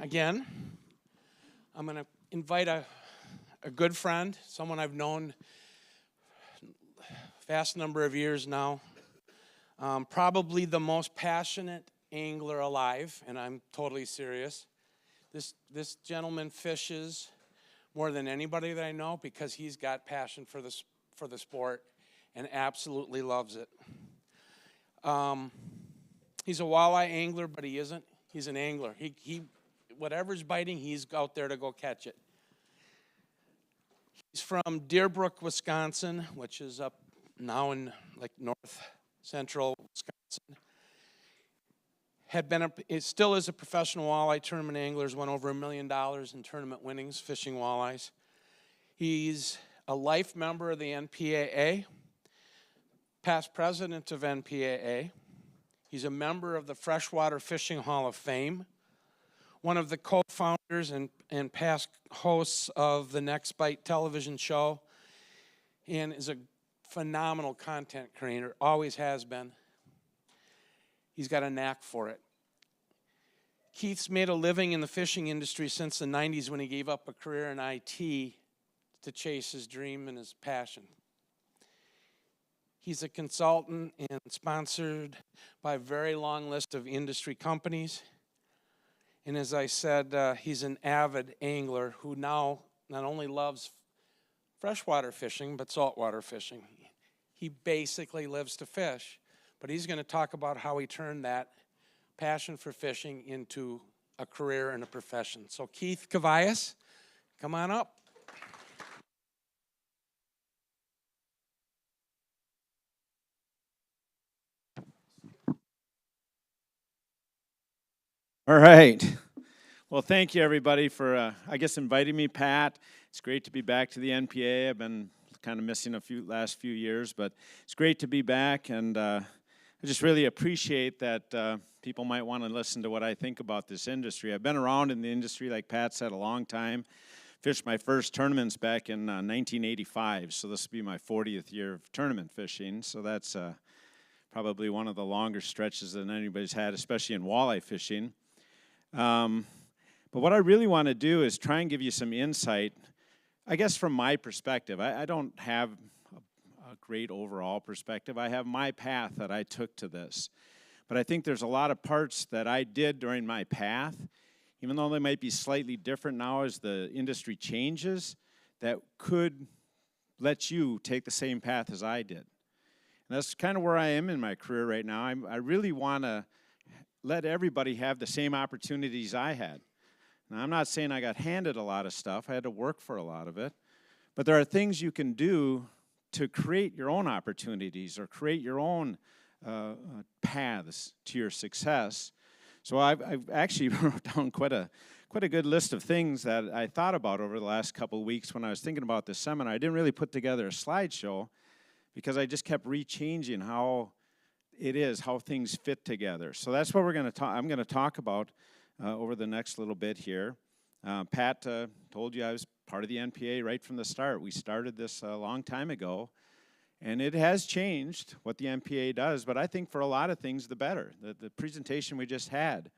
again. I'm going to invite a good friend, someone I've known vast number of years now. Probably the most passionate angler alive, and I'm totally serious. This gentleman fishes more than anybody that I know because he's got passion for the sport and absolutely loves it. He's a walleye angler, but he isn't. He's an angler. He whatever's biting, he's out there to go catch it. He's from Deerbrook, Wisconsin, which is up now in like north central Wisconsin. Still is a professional walleye tournament angler. Has won over $1 million in tournament winnings fishing walleyes. He's a life member of the NPAA, past president of NPAA. He's a member of the Freshwater Fishing Hall of Fame, one of the co-founders and past hosts of the Next Bite television show, and is a phenomenal content creator, always has been. He's got a knack for it. Keith's made a living in the fishing industry since the 90s when he gave up a career in IT to chase his dream and his passion. He's a consultant and sponsored by a very long list of industry companies. And as I said, he's an avid angler who now not only loves freshwater fishing, but saltwater fishing. He basically lives to fish, but he's going to talk about how he turned that passion for fishing into a career and a profession. So Keith Kavajecz, come on up. All right. Well, thank you, everybody, for, inviting me, Pat. It's great to be back to the NPAA. I've been kind of missing last few years, but it's great to be back, and I just really appreciate that people might want to listen to what I think about this industry. I've been around in the industry, like Pat said, a long time. Fished my first tournaments back in 1985, so this will be my 40th year of tournament fishing, so that's probably one of the longer stretches that anybody's had, especially in walleye fishing. But what I really want to do is try and give you some insight, I guess from my perspective. I don't have a great overall perspective. I have my path that I took to this. But I think there's a lot of parts that I did during my path, even though they might be slightly different now as the industry changes, that could let you take the same path as I did. And that's kind of where I am in my career right now. I really want to let everybody have the same opportunities I had. Now, I'm not saying I got handed a lot of stuff. I had to work for a lot of it. But there are things you can do to create your own opportunities or create your own paths to your success. So I've actually wrote down quite a good list of things that I thought about over the last couple of weeks when I was thinking about this seminar. I didn't really put together a slideshow because I just kept rechanging how things fit together. So that's what I'm going to talk about over the next little bit here. Pat told you I was part of the NPAA right from the start. We started this a long time ago, and it has changed what the NPAA does, but I think for a lot of things, the better. The presentation we just had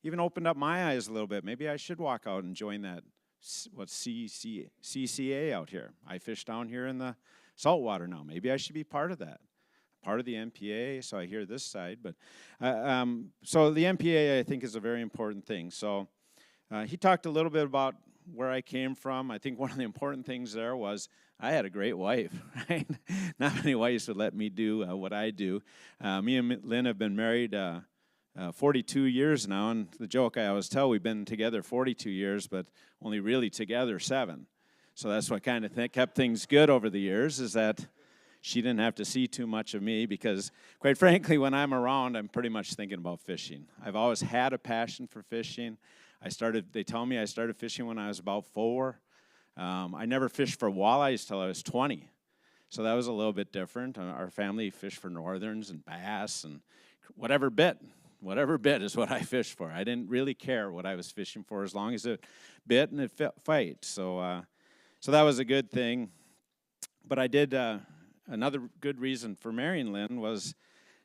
even opened up my eyes a little bit. Maybe I should walk out and join that, CCA out here. I fish down here in the saltwater now. Maybe I should be part of that. Part of the NPAA, so I hear this side. But so the NPAA, I think, is a very important thing. So he talked a little bit about where I came from. I think one of the important things there was I had a great wife, right? Not many wives would let me do what I do. Me and Lynn have been married 42 years now, and the joke I always tell, we've been together 42 years, but only really together 7. So that's what kind of kept things good over the years, is that she didn't have to see too much of me because, quite frankly, when I'm around, I'm pretty much thinking about fishing. I've always had a passion for fishing. They tell me I started fishing when I was about 4. I never fished for walleyes till I was 20. So that was a little bit different. Our family fished for northerns and bass and whatever bit is what I fished for. I didn't really care what I was fishing for as long as it bit and it fight. So that was a good thing. But I did... Another good reason for marrying Lynn was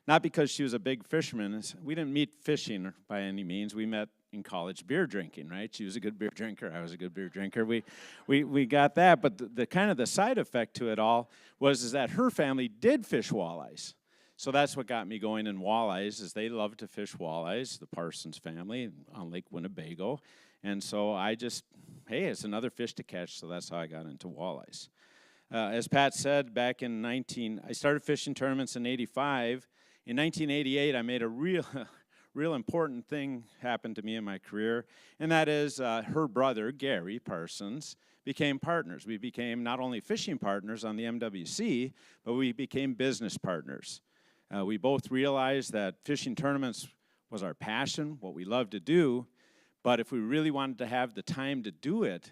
not because she was a big fisherman. We didn't meet fishing by any means. We met in college beer drinking, right? She was a good beer drinker. I was a good beer drinker. We got that, but the kind of the side effect to it all is that her family did fish walleyes. So that's what got me going in walleyes, is they love to fish walleyes, the Parsons family on Lake Winnebago. And so I just, hey, it's another fish to catch, so that's how I got into walleyes. As Pat said, back in I started fishing tournaments in 85. In 1988, I made a real important thing happen to me in my career, and that is her brother, Gary Parsons, became partners. We became not only fishing partners on the MWC, but we became business partners. We both realized that fishing tournaments was our passion, what we loved to do, but if we really wanted to have the time to do it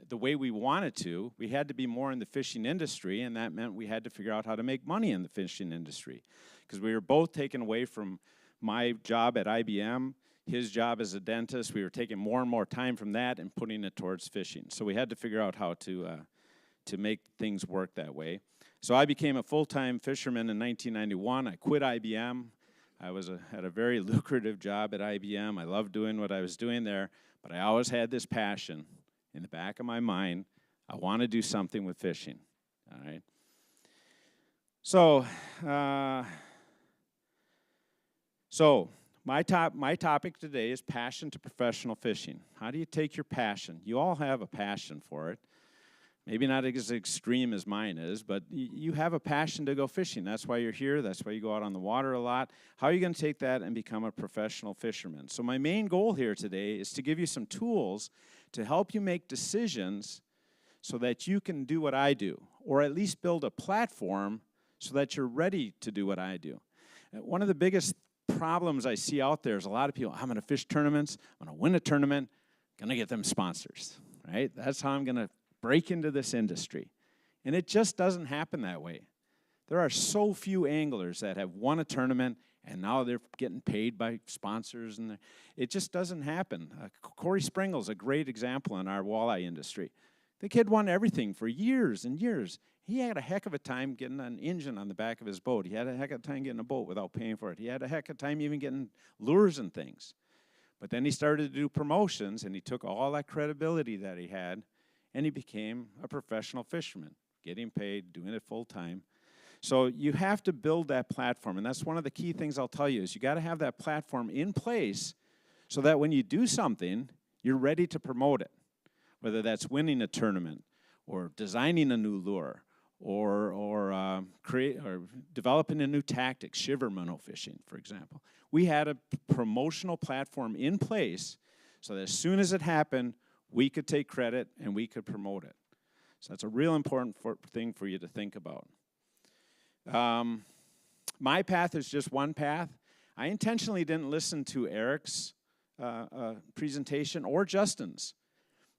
the way we wanted to, we had to be more in the fishing industry, and that meant we had to figure out how to make money in the fishing industry, because we were both taken away from my job at IBM, his job as a dentist. We were taking more and more time from that and putting it towards fishing. So we had to figure out how to make things work that way. So I became a full-time fisherman in 1991. I quit IBM. I had a very lucrative job at IBM. I loved doing what I was doing there, but I always had this passion in the back of my mind. I want to do something with fishing. All right. So my topic today is passion to professional fishing. How do you take your passion? You all have a passion for it. Maybe not as extreme as mine is, but you have a passion to go fishing. That's why you're here. That's why you go out on the water a lot. How are you going to take that and become a professional fisherman? So my main goal here today is to give you some tools to help you make decisions so that you can do what I do, or at least build a platform so that you're ready to do what I do. One of the biggest problems I see out there is a lot of people, I'm going to fish tournaments, I'm going to win a tournament, going to get them sponsors, right? That's how I'm going to break into this industry. And it just doesn't happen that way. There are so few anglers that have won a tournament and now they're getting paid by sponsors, and it just doesn't happen. Corey Springle's a great example in our walleye industry. The kid won everything for years and years. He had a heck of a time getting an engine on the back of his boat. He had a heck of a time getting a boat without paying for it. He had a heck of a time even getting lures and things. But then he started to do promotions, and he took all that credibility that he had, and he became a professional fisherman, getting paid, doing it full time. So you have to build that platform, and that's one of the key things I'll tell you is you got to have that platform in place so that when you do something, you're ready to promote it, whether that's winning a tournament or designing a new lure or developing a new tactic, shiver minnow fishing, for example. We had a promotional platform in place so that as soon as it happened, we could take credit and we could promote it. So that's a real important thing for you to think about. My path is just one path. I intentionally didn't listen to Eric's presentation or Justin's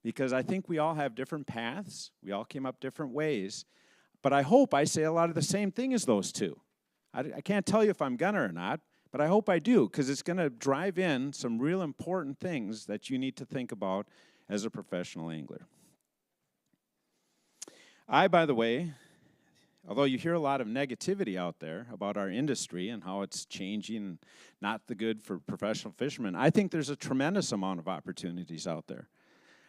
because I think we all have different paths. We all came up different ways. But I hope I say a lot of the same thing as those two. I can't tell you if I'm gonna or not, but I hope I do because it's going to drive in some real important things that you need to think about as a professional angler. By the way, although you hear a lot of negativity out there about our industry and how it's changing, not the good for professional fishermen, I think there's a tremendous amount of opportunities out there.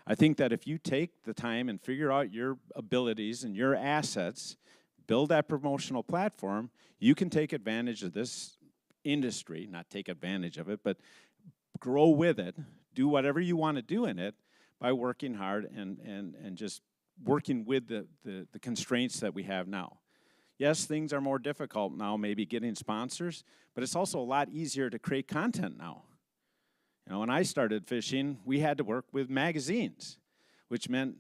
I think that if you take the time and figure out your abilities and your assets, build that promotional platform, you can take advantage of this industry, not take advantage of it, but grow with it, do whatever you want to do in it by working hard and just working with the constraints that we have now. Yes, things are more difficult now, maybe getting sponsors, but it's also a lot easier to create content now. You know, when I started fishing, we had to work with magazines, which meant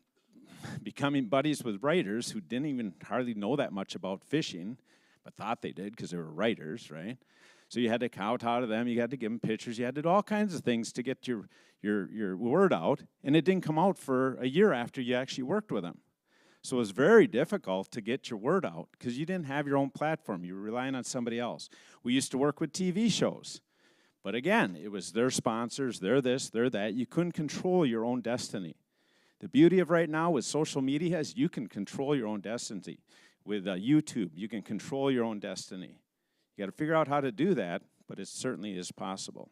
becoming buddies with writers who didn't even hardly know that much about fishing, but thought they did because they were writers, right? So you had to kowtow to them, you had to give them pictures, you had to do all kinds of things to get your word out, and it didn't come out for a year after you actually worked with them. So it was very difficult to get your word out because you didn't have your own platform. You were relying on somebody else. We used to work with TV shows. But again, it was their sponsors, they're this, they're that. You couldn't control your own destiny. The beauty of right now with social media is you can control your own destiny. With YouTube, you can control your own destiny. You got to figure out how to do that, but it certainly is possible.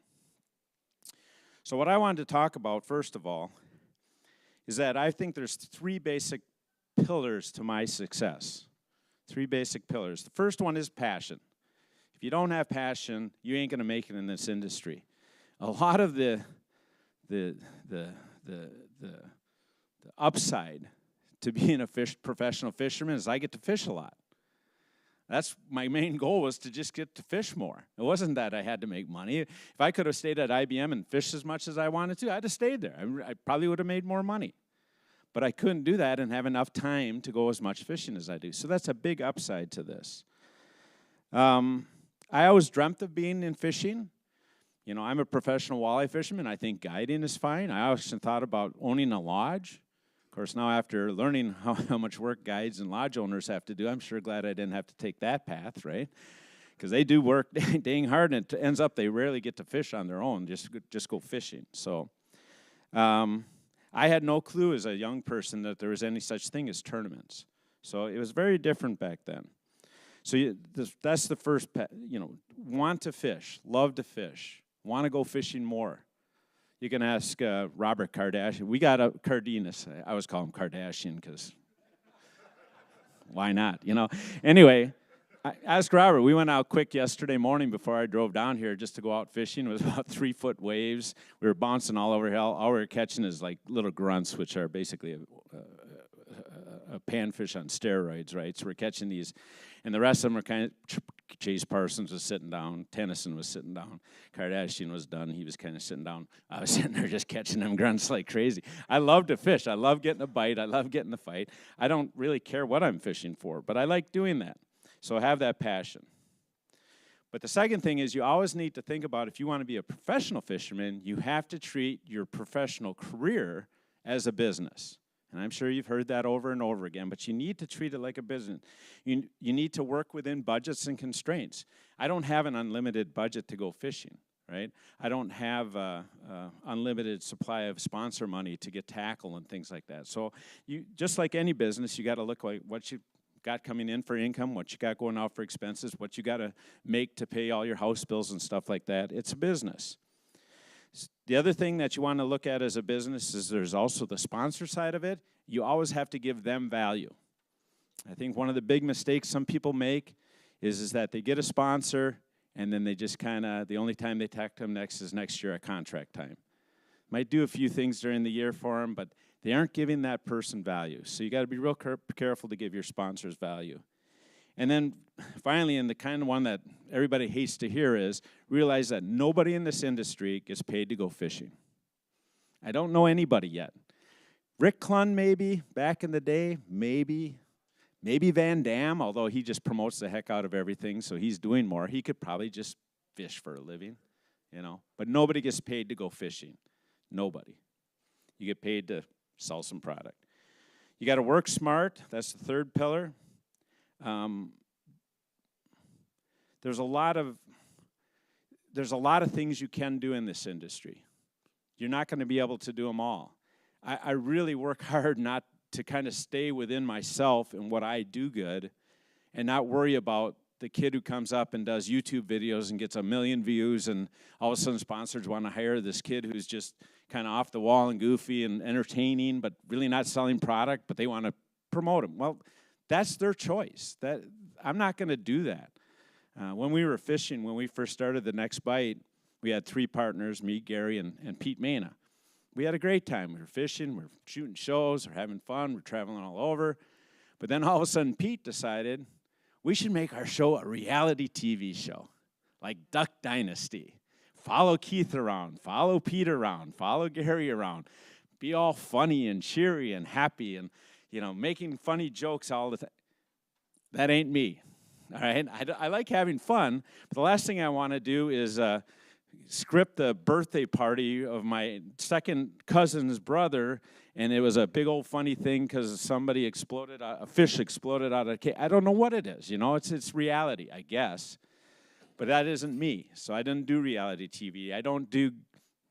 So what I wanted to talk about, first of all, is that I think there's 3 basic pillars to my success. 3 basic pillars. The first one is passion. If you don't have passion, you ain't going to make it in this industry. A lot of the upside to being a professional fisherman is I get to fish a lot. That's my main goal, was to just get to fish more. It wasn't that I had to make money. If I could have stayed at IBM and fished as much as I wanted to, I'd have stayed there. I probably would have made more money. But I couldn't do that and have enough time to go as much fishing as I do. So that's a big upside to this. I always dreamt of being in fishing. You know, I'm a professional walleye fisherman. I think guiding is fine. I always thought about owning a lodge. Of course, now after learning how much work guides and lodge owners have to do, I'm sure glad I didn't have to take that path, right? Because they do work dang hard, and it ends up they rarely get to fish on their own, just go fishing. So I had no clue as a young person that there was any such thing as tournaments. So it was very different back then. So that's the first, want to fish, love to fish, want to go fishing more. You can ask Robert Kardashian. We got a Cardenas. I always call him Kardashian because why not, Anyway, I asked Robert. We went out quick yesterday morning before I drove down here just to go out fishing. It was about 3-foot waves. We were bouncing all over hell. All we were catching is like little grunts, which are basically a panfish on steroids, right? So we're catching these, and the rest of them are kind of, Chase Parsons was sitting down, Tennyson was sitting down, Kardashian was done, he was kind of sitting down. I was sitting there just catching them grunts like crazy. I love to fish. I love getting a bite. I love getting the fight. I don't really care what I'm fishing for, but I like doing that. So have that passion. But the second thing is you always need to think about, if you want to be a professional fisherman, you have to treat your professional career as a business. And I'm sure you've heard that over and over again, but you need to treat it like a business. You need to work within budgets and constraints. I don't have an unlimited budget to go fishing, right? I don't have unlimited supply of sponsor money to get tackle and things like that. So you, just like any business, you got to look like what you got coming in for income, what you got going out for expenses, what you got to make to pay all your house bills and stuff like that. It's a business. The other thing that you want to look at as a business is there's also the sponsor side of it. You always have to give them value. I think one of the big mistakes some people make is that they get a sponsor and then they just kind of, the only time they talk to them next is next year at contract time. Might do a few things during the year for them, but they aren't giving that person value. So you got to be real careful to give your sponsors value. And then finally, and the kind of one that everybody hates to hear is, realize that nobody in this industry gets paid to go fishing. I don't know anybody yet. Rick Clunn maybe, back in the day, maybe Van Dam, although he just promotes the heck out of everything, so he's doing more. He could probably just fish for a living, But nobody gets paid to go fishing. Nobody. You get paid to sell some product. You got to work smart. That's the third pillar. There's a lot of things you can do in this industry. You're not going to be able to do them all. I really work hard not to kind of stay within myself and what I do good and not worry about the kid who comes up and does YouTube videos and gets 1 million views, and all of a sudden sponsors want to hire this kid who's just kind of off the wall and goofy and entertaining but really not selling product, but they want to promote him. Well, that's their choice. I'm not going to do that. When we were fishing, when we first started the Next Bite, we had 3 partners, me, Gary, and Pete Mena. We had a great time. We were fishing, we were shooting shows, we were having fun, we were traveling all over. But then all of a sudden, Pete decided we should make our show a reality TV show, like Duck Dynasty. Follow Keith around, follow Pete around, follow Gary around. Be all funny and cheery and happy and, making funny jokes all the time. That ain't me, all right? I like having fun, but the last thing I want to do is script the birthday party of my second cousin's brother, and it was a big old funny thing because a fish exploded out of a cave. I don't know what it is, it's reality, I guess, but that isn't me. So I didn't do reality TV. I don't do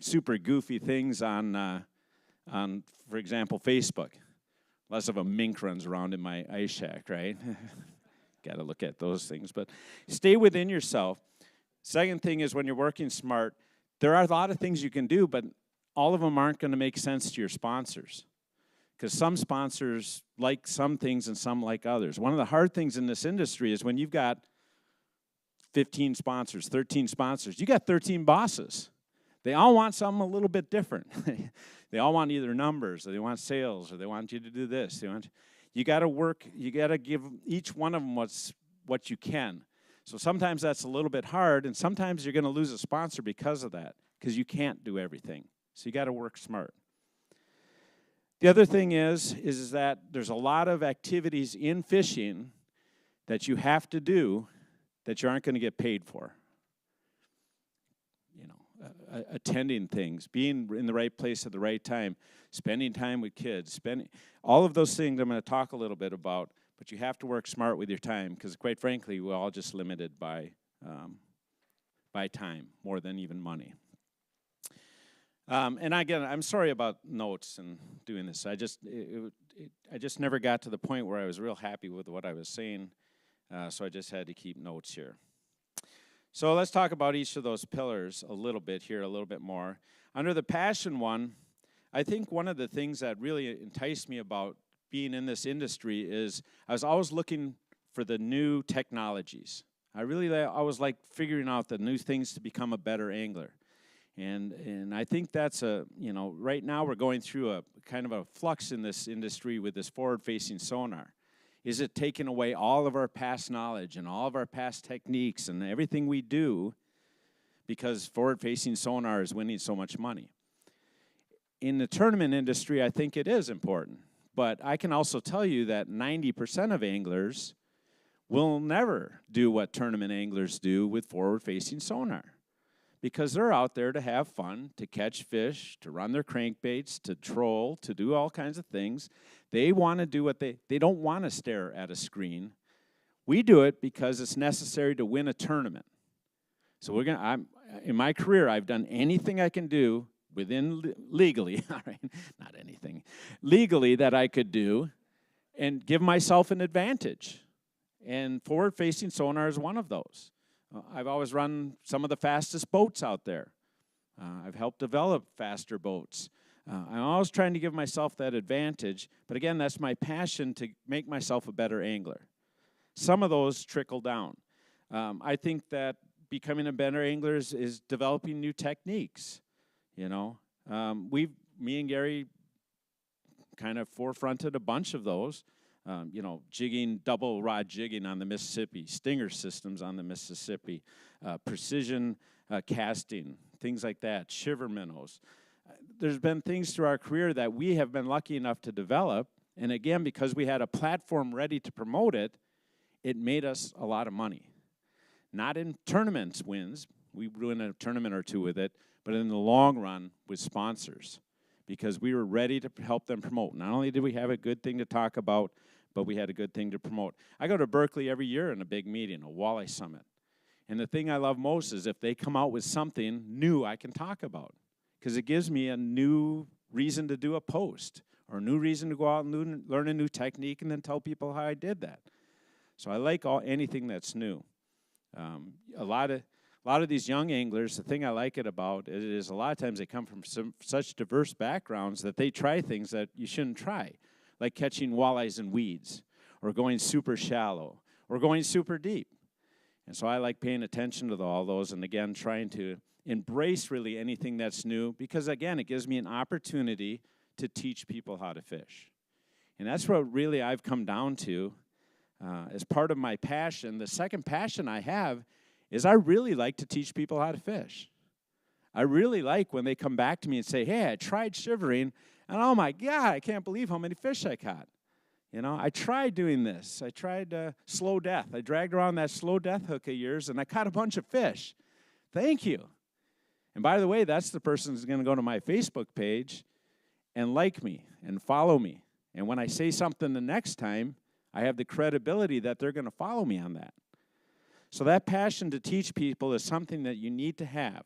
super goofy things on for example, Facebook. Less of a mink runs around in my ice shack, right? Got to look at those things, but stay within yourself. Second thing is when you're working smart, there are a lot of things you can do, but all of them aren't going to make sense to your sponsors, because some sponsors like some things and some like others. One of the hard things in this industry is when you've got 15 sponsors, 13 sponsors, you got 13 bosses. They all want something a little bit different. They all want either numbers, or they want sales, or they want you to do this. You got to work, you got to give each one of them what you can. So sometimes that's a little bit hard, and sometimes you're going to lose a sponsor because of that, because you can't do everything. So you got to work smart. The other thing is that there's a lot of activities in fishing that you have to do that you aren't going to get paid for. You know, attending things, being in the right place at the right time, spending time with kids, all of those things I'm going to talk a little bit about, but you have to work smart with your time, because quite frankly, we're all just limited by time more than even money. And again, I'm sorry about notes and doing this. I just never got to the point where I was real happy with what I was saying, so I just had to keep notes here. So let's talk about each of those pillars a little bit here, a little bit more. Under the passion one, I think one of the things that really enticed me about being in this industry is I was always looking for the new technologies. I was like figuring out the new things to become a better angler. And I think that's right now we're going through a kind of a flux in this industry with this forward-facing sonar. Is it taking away all of our past knowledge and all of our past techniques and everything we do because forward-facing sonar is winning so much money? In the tournament industry, I think it is important. But I can also tell you that 90% of anglers will never do what tournament anglers do with forward-facing sonar, because they're out there to have fun, to catch fish, to run their crankbaits, to troll, to do all kinds of things. They want to do what they don't want to stare at a screen. We do it because it's necessary to win a tournament. So in my career, I've done anything I can do legally, all right, not anything, legally that I could do and give myself an advantage. And forward-facing sonar is one of those. I've always run some of the fastest boats out there. I've helped develop faster boats. I'm always trying to give myself that advantage, but again, that's my passion to make myself a better angler. Some of those trickle down. I think that becoming a better angler is developing new techniques. You know, me and Gary kind of forefronted a bunch of those. Jigging, double rod jigging on the Mississippi, stinger systems on the Mississippi, precision casting, things like that, shiver minnows. There's been things through our career that we have been lucky enough to develop, and again, because we had a platform ready to promote it, it made us a lot of money. Not in tournaments wins, we win a tournament or two with it, but in the long run with sponsors, because we were ready to help them promote. Not only did we have a good thing to talk about, but we had a good thing to promote. I go to Berkeley every year in a big meeting, a walleye summit. And the thing I love most is if they come out with something new I can talk about, because it gives me a new reason to do a post or a new reason to go out and learn a new technique and then tell people how I did that. So I like anything that's new. A lot of these young anglers, the thing I like it about it is a lot of times they come from such diverse backgrounds that they try things that you shouldn't try, like catching walleyes in weeds, or going super shallow, or going super deep. And so I like paying attention to all those, and again, trying to embrace really anything that's new, because again, it gives me an opportunity to teach people how to fish. And that's what really I've come down to as part of my passion. The second passion I have is I really like to teach people how to fish. I really like when they come back to me and say, hey, I tried shivering, and oh my God, I can't believe how many fish I caught. You know, I tried doing this. I tried slow death. I dragged around that slow death hook of yours, and I caught a bunch of fish. Thank you. And by the way, that's the person who's going to go to my Facebook page and like me and follow me. And when I say something the next time, I have the credibility that they're going to follow me on that. So that passion to teach people is something that you need to have.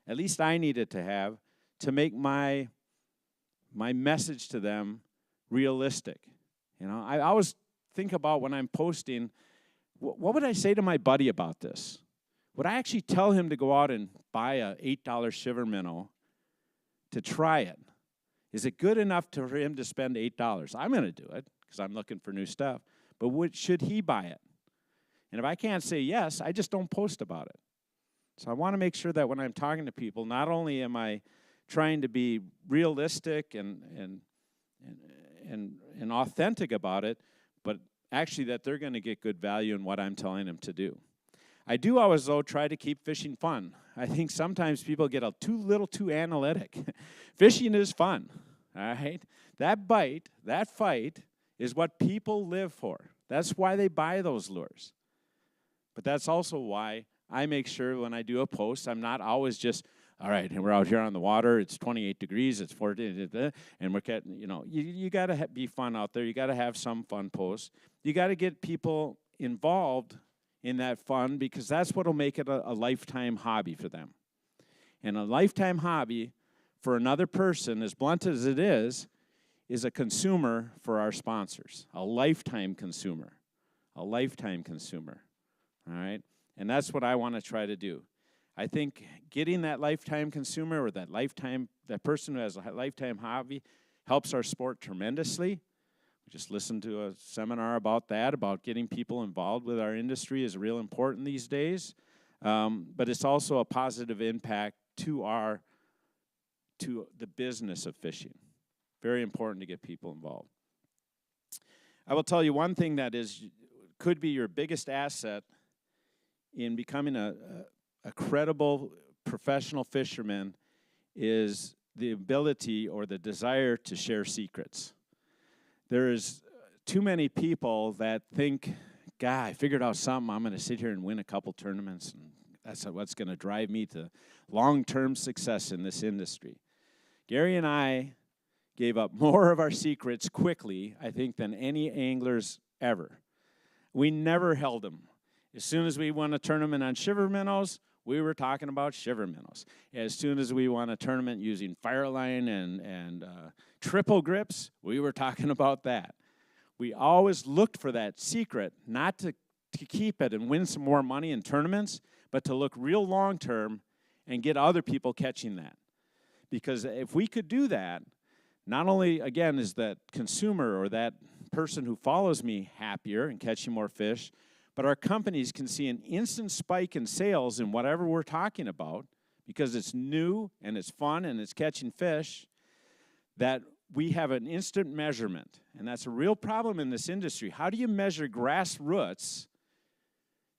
At least I needed to have to make my message to them realistic. You know, I always think about when I'm posting, what would I say to my buddy about this? Would I actually tell him to go out and buy a $8 shiver minnow to try it? Is it good enough for him to spend $8? I'm going to do it because I'm looking for new stuff. But should he buy it? And if I can't say yes, I just don't post about it. So I want to make sure that when I'm talking to people, not only am I trying to be realistic and authentic about it, but actually that they're going to get good value in what I'm telling them to do. I do always, though, try to keep fishing fun. I think sometimes people get too analytic. Fishing is fun, all right? That bite, that fight is what people live for. That's why they buy those lures. But that's also why I make sure when I do a post, I'm not always just, all right, and we're out here on the water, it's 28 degrees, it's 40, and we're getting, you got to be fun out there. You got to have some fun posts. You got to get people involved in that fun, because that's what will make it a lifetime hobby for them. And a lifetime hobby for another person, as blunt as it is a consumer for our sponsors, a lifetime consumer, all right? And that's what I want to try to do. I think getting that lifetime consumer or that person who has a lifetime hobby helps our sport tremendously. We just listened to a seminar about that, about getting people involved with our industry is real important these days. But it's also a positive impact to the business of fishing. Very important to get people involved. I will tell you one thing that could be your biggest asset in becoming a credible professional fisherman is the ability or the desire to share secrets. There's too many people that think, God, I figured out something, I'm going to sit here and win a couple tournaments, and that's what's going to drive me to long-term success in this industry. Gary and I gave up more of our secrets quickly, I think, than any anglers ever. We never held them. As soon as we won a tournament on shiver minnows, we were talking about shiver minnows. As soon as we won a tournament using Fireline and triple grips, we were talking about that. We always looked for that secret, not to keep it and win some more money in tournaments, but to look real long-term and get other people catching that. Because if we could do that, not only, again, is that consumer or that person who follows me happier and catching more fish, but our companies can see an instant spike in sales in whatever we're talking about because it's new and it's fun and it's catching fish, that we have an instant measurement. And that's a real problem in this industry. How do you measure grassroots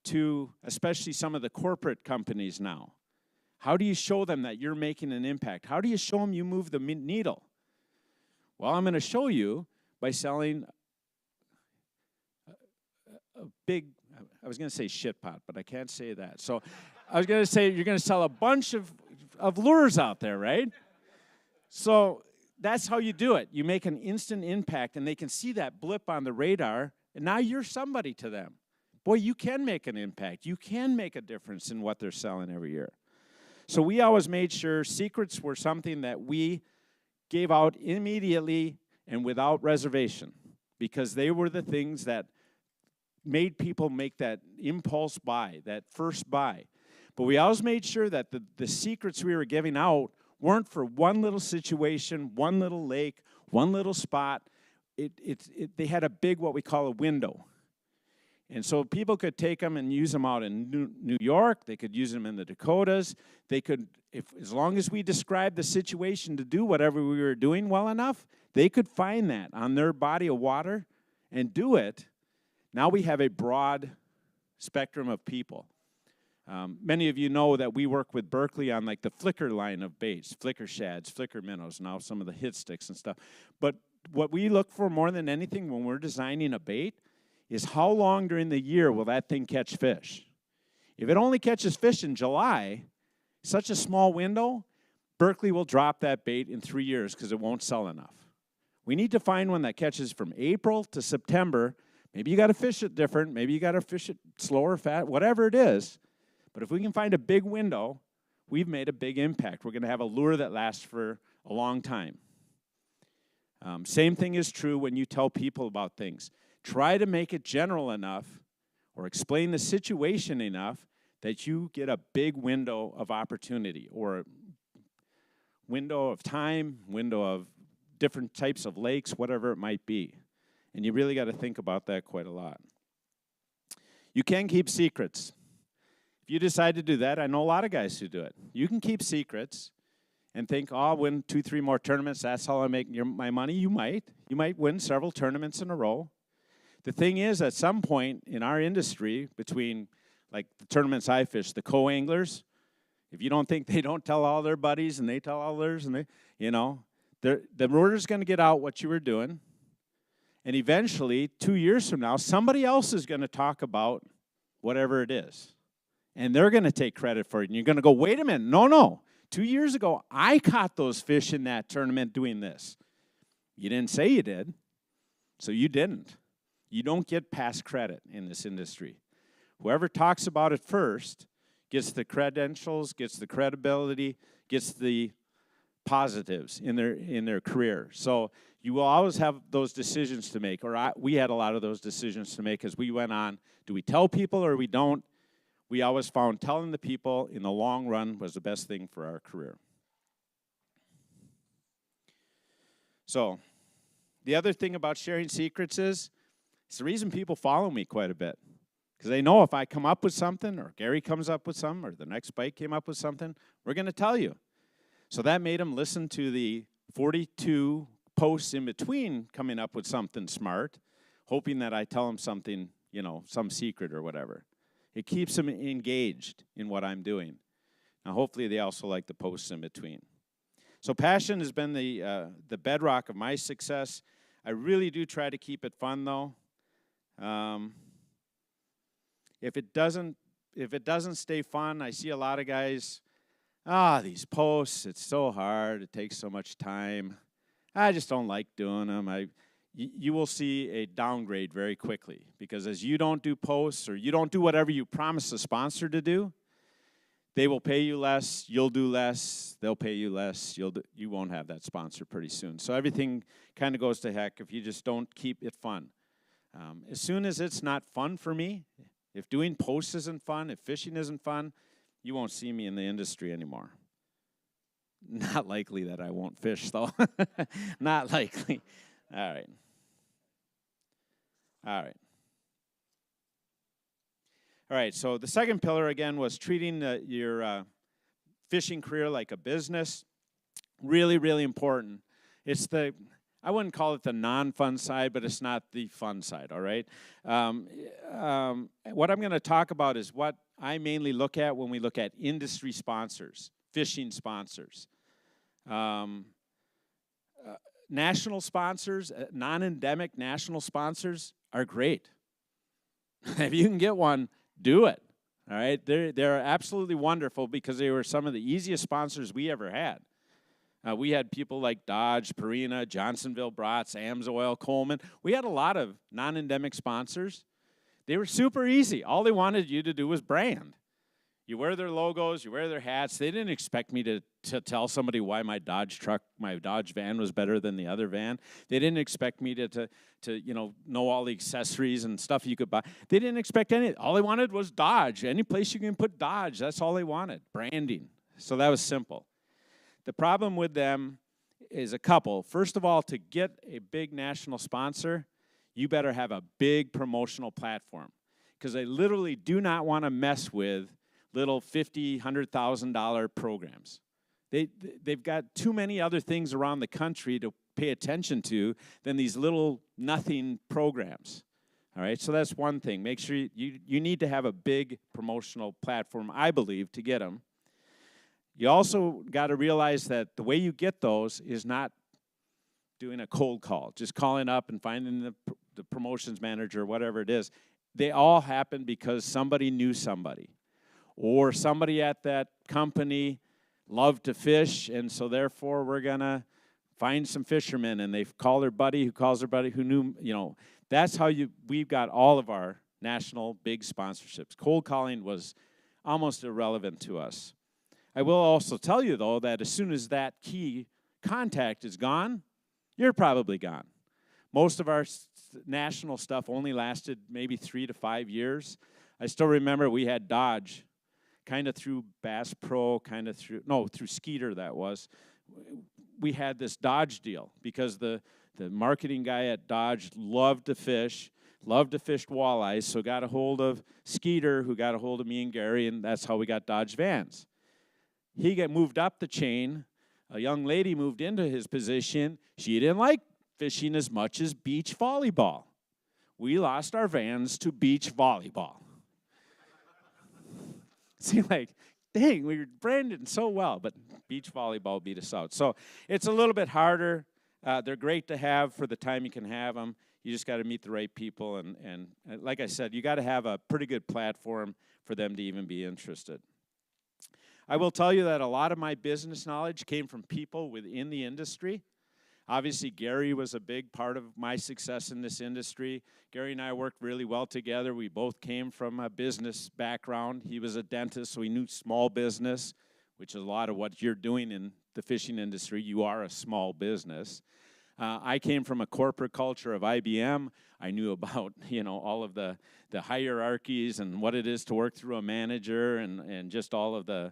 to especially some of the corporate companies now? How do you show them that you're making an impact? How do you show them you move the needle? Well, I'm going to show you by selling a big, I was going to say shit pot, but I can't say that. So I was going to say you're going to sell a bunch of lures out there, right? So that's how you do it. You make an instant impact, and they can see that blip on the radar, and now you're somebody to them. Boy, you can make an impact. You can make a difference in what they're selling every year. So we always made sure secrets were something that we gave out immediately and without reservation, because they were the things that made people make that impulse buy, that first buy. But we always made sure that the secrets we were giving out weren't for one little situation, one little lake, one little spot. They had a big, what we call a window. And so people could take them and use them out in New York. They could use them in the Dakotas. They could, as long as we described the situation to do whatever we were doing well enough, they could find that on their body of water and do it. Now we have a broad spectrum of people. Many of you know that we work with Berkeley on like the flicker line of baits, flicker shads, flicker minnows, now some of the hit sticks and stuff. But what we look for more than anything when we're designing a bait is how long during the year will that thing catch fish. If it only catches fish in July, such a small window, Berkeley will drop that bait in 3 years because it won't sell enough. We need to find one that catches from April to September. Maybe you got to fish it different. Maybe you got to fish it slower, fat, whatever it is. But if we can find a big window, we've made a big impact. We're going to have a lure that lasts for a long time. Same thing is true when you tell people about things. Try to make it general enough or explain the situation enough that you get a big window of opportunity or window of time, window of different types of lakes, whatever it might be. And you really got to think about that quite a lot. You can keep secrets. If you decide to do that, I know a lot of guys who do it. You can keep secrets and think, oh, I'll win 2, 3 more tournaments, that's how I make my money. You might. You might win several tournaments in a row. The thing is, at some point in our industry, between like the tournaments I fish, the co-anglers, if you don't think they don't tell all their buddies and they tell all theirs, and the word is going to get out what you were doing. And eventually, 2 years from now, somebody else is going to talk about whatever it is. And they're going to take credit for it. And you're going to go, wait a minute, no. 2 years ago, I caught those fish in that tournament doing this. You didn't say you did, so you didn't. You don't get past credit in this industry. Whoever talks about it first gets the credentials, gets the credibility, gets the positives in their career. So you will always have those decisions to make, or we had a lot of those decisions to make as we went on. Do we tell people or we don't? We always found telling the people in the long run was the best thing for our career. So the other thing about sharing secrets is, it's the reason people follow me quite a bit. Because they know if I come up with something, or Gary comes up with something, or the next bike came up with something, we're going to tell you. So that made them listen to the 42 posts in between coming up with something smart, hoping that I tell them something, some secret or whatever. It keeps them engaged in what I'm doing. Now, hopefully they also like the posts in between. So passion has been the bedrock of my success. I really do try to keep it fun, though. If it doesn't stay fun, I see a lot of guys, these posts, it's so hard, it takes so much time. I just don't like doing them. You will see a downgrade very quickly, because as you don't do posts or you don't do whatever you promise the sponsor to do, they will pay you less, you'll do less, they'll pay you less, you won't have that sponsor pretty soon. So everything kind of goes to heck if you just don't keep it fun. As soon as it's not fun for me, if doing posts isn't fun, if fishing isn't fun, you won't see me in the industry anymore. Not likely that I won't fish, though. Not likely. All right, so the second pillar, again, was treating your fishing career like a business. Really, really important. It's I wouldn't call it the non-fun side, but it's not the fun side, all right? What I'm going to talk about is what I mainly look at when we look at industry sponsors, fishing sponsors. National sponsors, non-endemic national sponsors are great. If you can get one, do it, all right? They're absolutely wonderful because they were some of the easiest sponsors we ever had. We had people like Dodge, Purina, Johnsonville Brats, Amsoil, Coleman. We had a lot of non-endemic sponsors. They were super easy. All they wanted you to do was brand. You wear their logos, you wear their hats. They didn't expect me to tell somebody why my Dodge van was better than the other van. They didn't expect me to know all the accessories and stuff you could buy. They didn't expect anything. All they wanted was Dodge. Any place you can put Dodge, that's all they wanted, branding. So that was simple. The problem with them is a couple. First of all, to get a big national sponsor, you better have a big promotional platform, because they literally do not want to mess with little $50,000, $100,000 programs. They've got too many other things around the country to pay attention to than these little nothing programs. All right, so that's one thing. Make sure you need to have a big promotional platform, I believe, to get them. You also got to realize that the way you get those is not doing a cold call, just calling up and finding the promotions manager or whatever it is. They all happen because somebody knew somebody, or somebody at that company loved to fish, and so therefore we're going to find some fishermen, and they call their buddy who calls their buddy who knew, that's how we've got all of our national big sponsorships. Cold calling was almost irrelevant to us. I will also tell you, though, that as soon as that key contact is gone, you're probably gone. Most of our national stuff only lasted maybe 3 to 5 years. I still remember we had Dodge, kind of through Bass Pro, through Skeeter that was. we had this Dodge deal because the marketing guy at Dodge loved to fish walleyes, so got a hold of Skeeter, who got a hold of me and Gary, and that's how we got Dodge vans. He got moved up the chain. A young lady moved into his position. She didn't like fishing as much as beach volleyball. We lost our vans to beach volleyball. See, like, dang, we were branded so well, but beach volleyball beat us out. So it's a little bit harder. They're great to have for the time you can have them. You just got to meet the right people. And like I said, you got to have a pretty good platform for them to even be interested. I will tell you that a lot of my business knowledge came from people within the industry. Obviously, Gary was a big part of my success in this industry. Gary and I worked really well together. We both came from a business background. He was a dentist, so he knew small business, which is a lot of what you're doing in the fishing industry. You are a small business. I came from a corporate culture of IBM. I knew about, all of the hierarchies and what it is to work through a manager and just all of the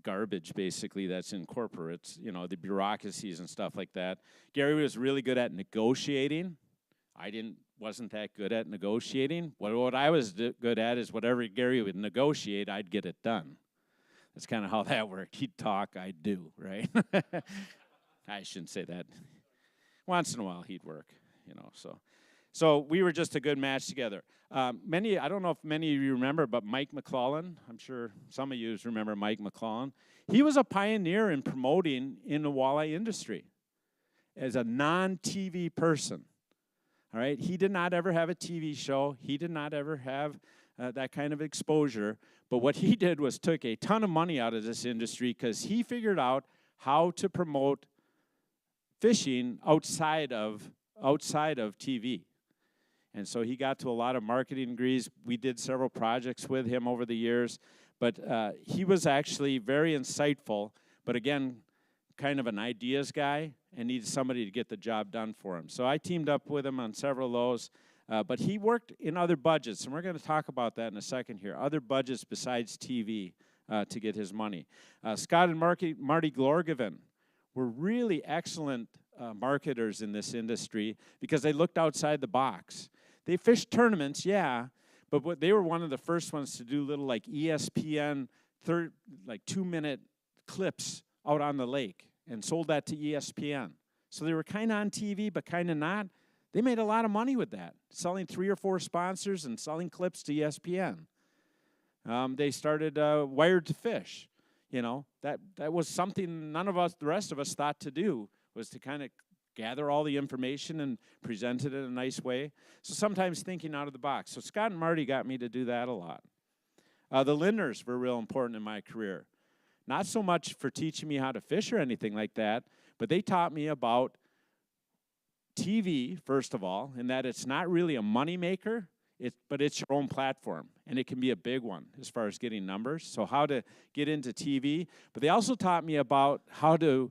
garbage, basically, that's in corporates, the bureaucracies and stuff like that. Gary was really good at negotiating. I wasn't that good at negotiating. What I was good at is whatever Gary would negotiate, I'd get it done. That's kind of how that worked. He'd talk, I'd do, right? I shouldn't say that. Once in a while, he'd work, So we were just a good match together. I don't know if many of you remember, but Mike McClellan, I'm sure some of you remember Mike McClellan. He was a pioneer in promoting in the walleye industry as a non-TV person. All right, he did not ever have a TV show. He did not ever have that kind of exposure. But what he did was took a ton of money out of this industry because he figured out how to promote fishing outside of TV. And so he got to a lot of marketing degrees. We did several projects with him over the years. But he was actually very insightful, but again, kind of an ideas guy and needed somebody to get the job done for him. So I teamed up with him on several of those. But he worked in other budgets, and we're going to talk about that in a second here, other budgets besides TV to get his money. Scott and Marty Glorgoven were really excellent marketers in this industry because they looked outside the box. They fished tournaments, yeah, but they were one of the first ones to do little like ESPN, 2-minute clips out on the lake and sold that to ESPN. So they were kind of on TV, but kind of not. They made a lot of money with that, selling 3 or 4 sponsors and selling clips to ESPN. They started Wired to Fish. That was something none of us, the rest of us, thought to do, was to kind of gather all the information and present it in a nice way. So sometimes thinking out of the box. So Scott and Marty got me to do that a lot. The Lindners were real important in my career. Not so much for teaching me how to fish or anything like that, but they taught me about TV, first of all, in that it's not really a money maker, but it's your own platform, and it can be a big one as far as getting numbers, so how to get into TV. But they also taught me about how to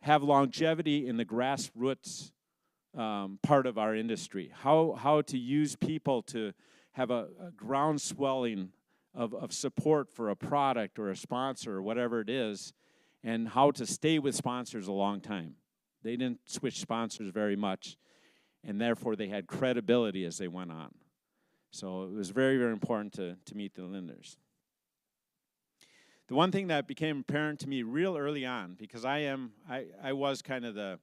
have longevity in the grassroots part of our industry, how to use people to have a ground swelling of support for a product or a sponsor or whatever it is, and how to stay with sponsors a long time. They didn't switch sponsors very much, and therefore they had credibility as they went on. So it was very, very important to meet the Lindners. The one thing that became apparent to me real early on, because I was kind of the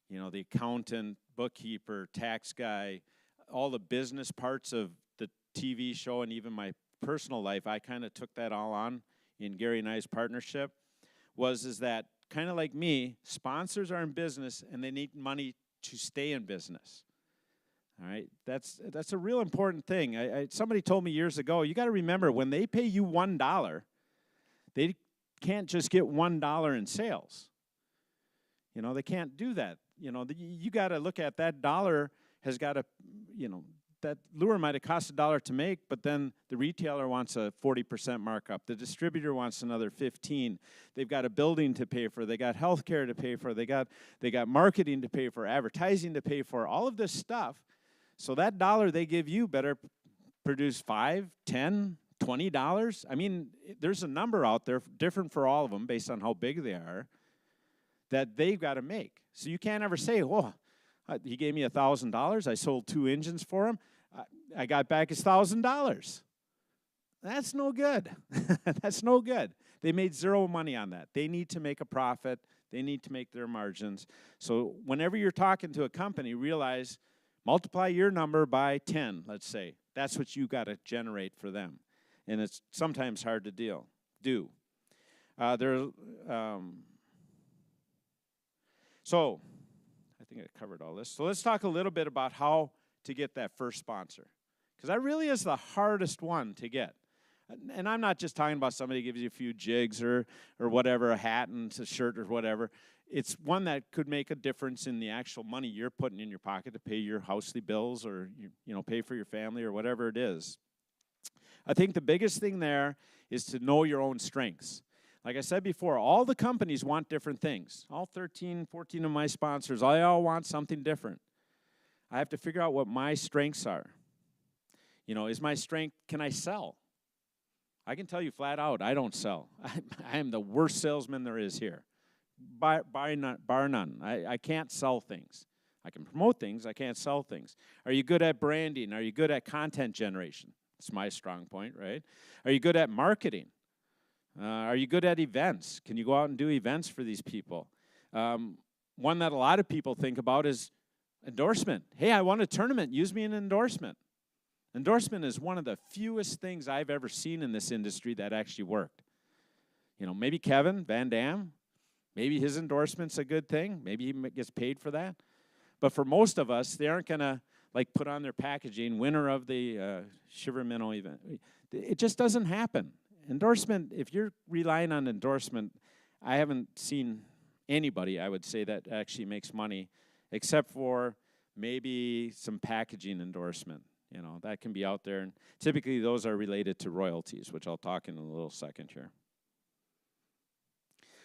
accountant, bookkeeper, tax guy, all the business parts of the TV show and even my personal life, I kind of took that all on in Gary and I's partnership, is that kind of like me, sponsors are in business and they need money to stay in business. All right, that's a real important thing. Somebody told me years ago, you got to remember, when they pay you $1, they can't just get $1 in sales. They can't do that. You got to look at that dollar has got to, that lure might have cost $1 to make, but then the retailer wants a 40% markup. The distributor wants another 15. They've got a building to pay for. They got health care to pay for. They got marketing to pay for, advertising to pay for, all of this stuff. So that dollar they give you better produce $5, $10, $20. I mean, there's a number out there different for all of them based on how big they are. that they've got to make. So you can't ever say, oh, he gave me $1,000. I sold 2 engines for him. I got back his $1,000. That's no good. That's no good. They made zero money on that. They need to make a profit. They need to make their margins. So whenever you're talking to a company, realize, multiply your number by 10, let's say. That's what you got to generate for them. And it's sometimes hard to do. So I think I covered all this. So let's talk a little bit about how to get that first sponsor, because that really is the hardest one to get. And I'm not just talking about somebody who gives you a few jigs or whatever, a hat and a shirt or whatever. It's one that could make a difference in the actual money you're putting in your pocket to pay your housely bills or pay for your family or whatever it is. I think the biggest thing there is to know your own strengths. Like I said before, all the companies want different things. All 13, 14 of my sponsors, I all want something different. I have to figure out what my strengths are. Is my strength, can I sell? I can tell you flat out, I don't sell. I am the worst salesman there is here, bar none. I can't sell things. I can promote things, I can't sell things. Are you good at branding? Are you good at content generation? That's my strong point, right? Are you good at marketing? Are you good at events? Can you go out and do events for these people? One that a lot of people think about is endorsement. Hey, I won a tournament. Use me in an endorsement. Endorsement is one of the fewest things I've ever seen in this industry that actually worked. Maybe Kevin Van Dam, maybe his endorsement's a good thing. Maybe he gets paid for that. But for most of us, they aren't going to put on their packaging, winner of the Shiver Minnow event. It just doesn't happen. Endorsement, if you're relying on endorsement, I haven't seen anybody, I would say, that actually makes money, except for maybe some packaging endorsement. That can be out there. And typically those are related to royalties, which I'll talk in a little second here.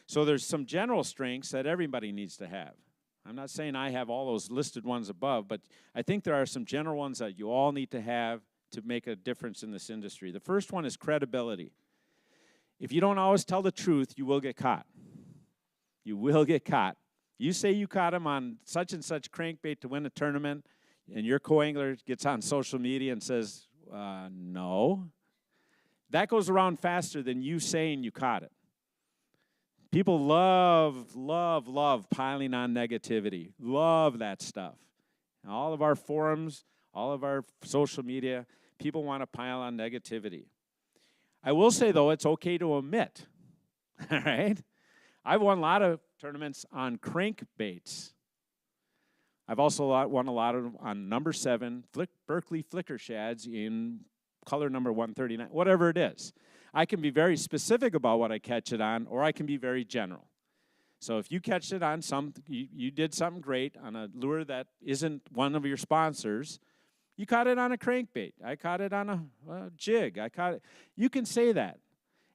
So there's some general strengths that everybody needs to have. I'm not saying I have all those listed ones above, but I think there are some general ones that you all need to have to make a difference in this industry. The first one is credibility. If you don't always tell the truth, you will get caught. You will get caught. You say you caught him on such and such crankbait to win a tournament, and your co-angler gets on social media and says, no. That goes around faster than you saying you caught it. People love piling on negativity. Love that stuff. All of our forums, all of our social media, people want to pile on negativity. I will say, though, it's okay to omit. All right? I've won a lot of tournaments on crankbaits. I've also won a lot of them on number 7 Berkeley flicker shads in color number 139, whatever it is. I can be very specific about what I catch it on, or I can be very general. So if you catch it on you did something great on a lure that isn't one of your sponsors, you caught it on a crankbait. I caught it on a jig. I caught it. You can say that.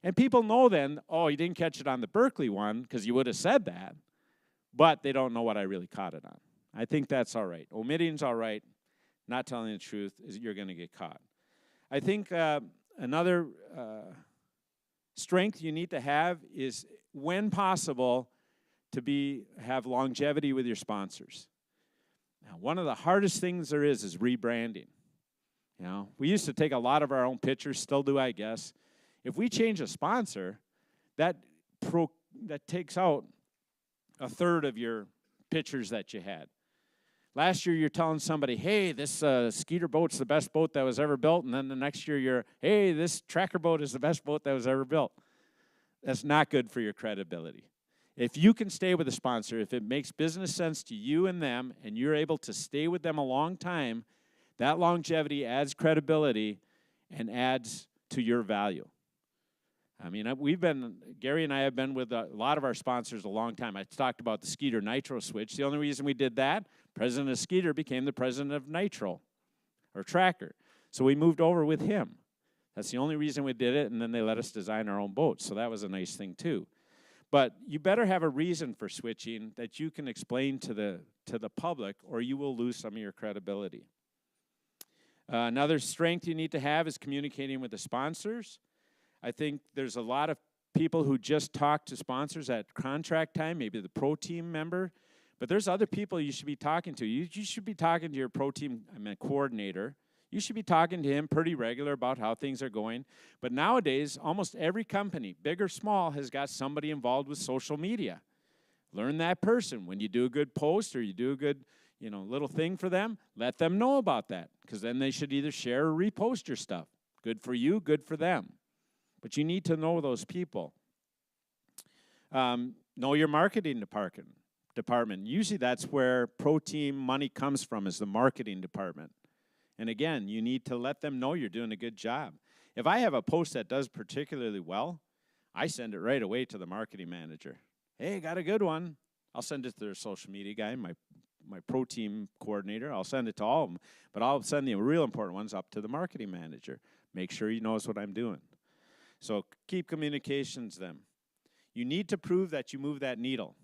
And people know then, oh, you didn't catch it on the Berkeley one because you would have said that, but they don't know what I really caught it on. I think that's all right. Omitting's all right. Not telling the truth is you're going to get caught. I think another strength you need to have is, when possible, to have longevity with your sponsors. Now, one of the hardest things there is rebranding. We used to take a lot of our own pictures, still do, I guess. If we change a sponsor, that takes out a third of your pictures that you had. Last year, you're telling somebody, hey, this Skeeter boat's the best boat that was ever built, and then the next year hey, this tracker boat is the best boat that was ever built. That's not good for your credibility. If you can stay with a sponsor, if it makes business sense to you and them, and you're able to stay with them a long time, that longevity adds credibility and adds to your value. I mean, Gary and I have been with a lot of our sponsors a long time. I talked about the Skeeter Nitro switch. The only reason we did that, president of Skeeter became the president of Nitro, or Tracker. So we moved over with him. That's the only reason we did it, and then they let us design our own boats. So that was a nice thing, too. But you better have a reason for switching that you can explain to the public, or you will lose some of your credibility. Another strength you need to have is communicating with the sponsors. I think there's a lot of people who just talk to sponsors at contract time, maybe the pro team member, but there's other people you should be talking to. You should be talking to your pro team coordinator. You should be talking to him pretty regular about how things are going. But nowadays, almost every company, big or small, has got somebody involved with social media. Learn that person. When you do a good post or you do a good, little thing for them, let them know about that, because then they should either share or repost your stuff. Good for you, good for them. But you need to know those people. Know your marketing department. Usually that's where pro team money comes from, is the marketing department. And again, you need to let them know you're doing a good job. If I have a post that does particularly well, I send it right away to the marketing manager. Hey, got a good one. I'll send it to their social media guy, my pro team coordinator. I'll send it to all of them. But I'll send the real important ones up to the marketing manager. Make sure he knows what I'm doing. So keep communications then. You need to prove that you move that needle.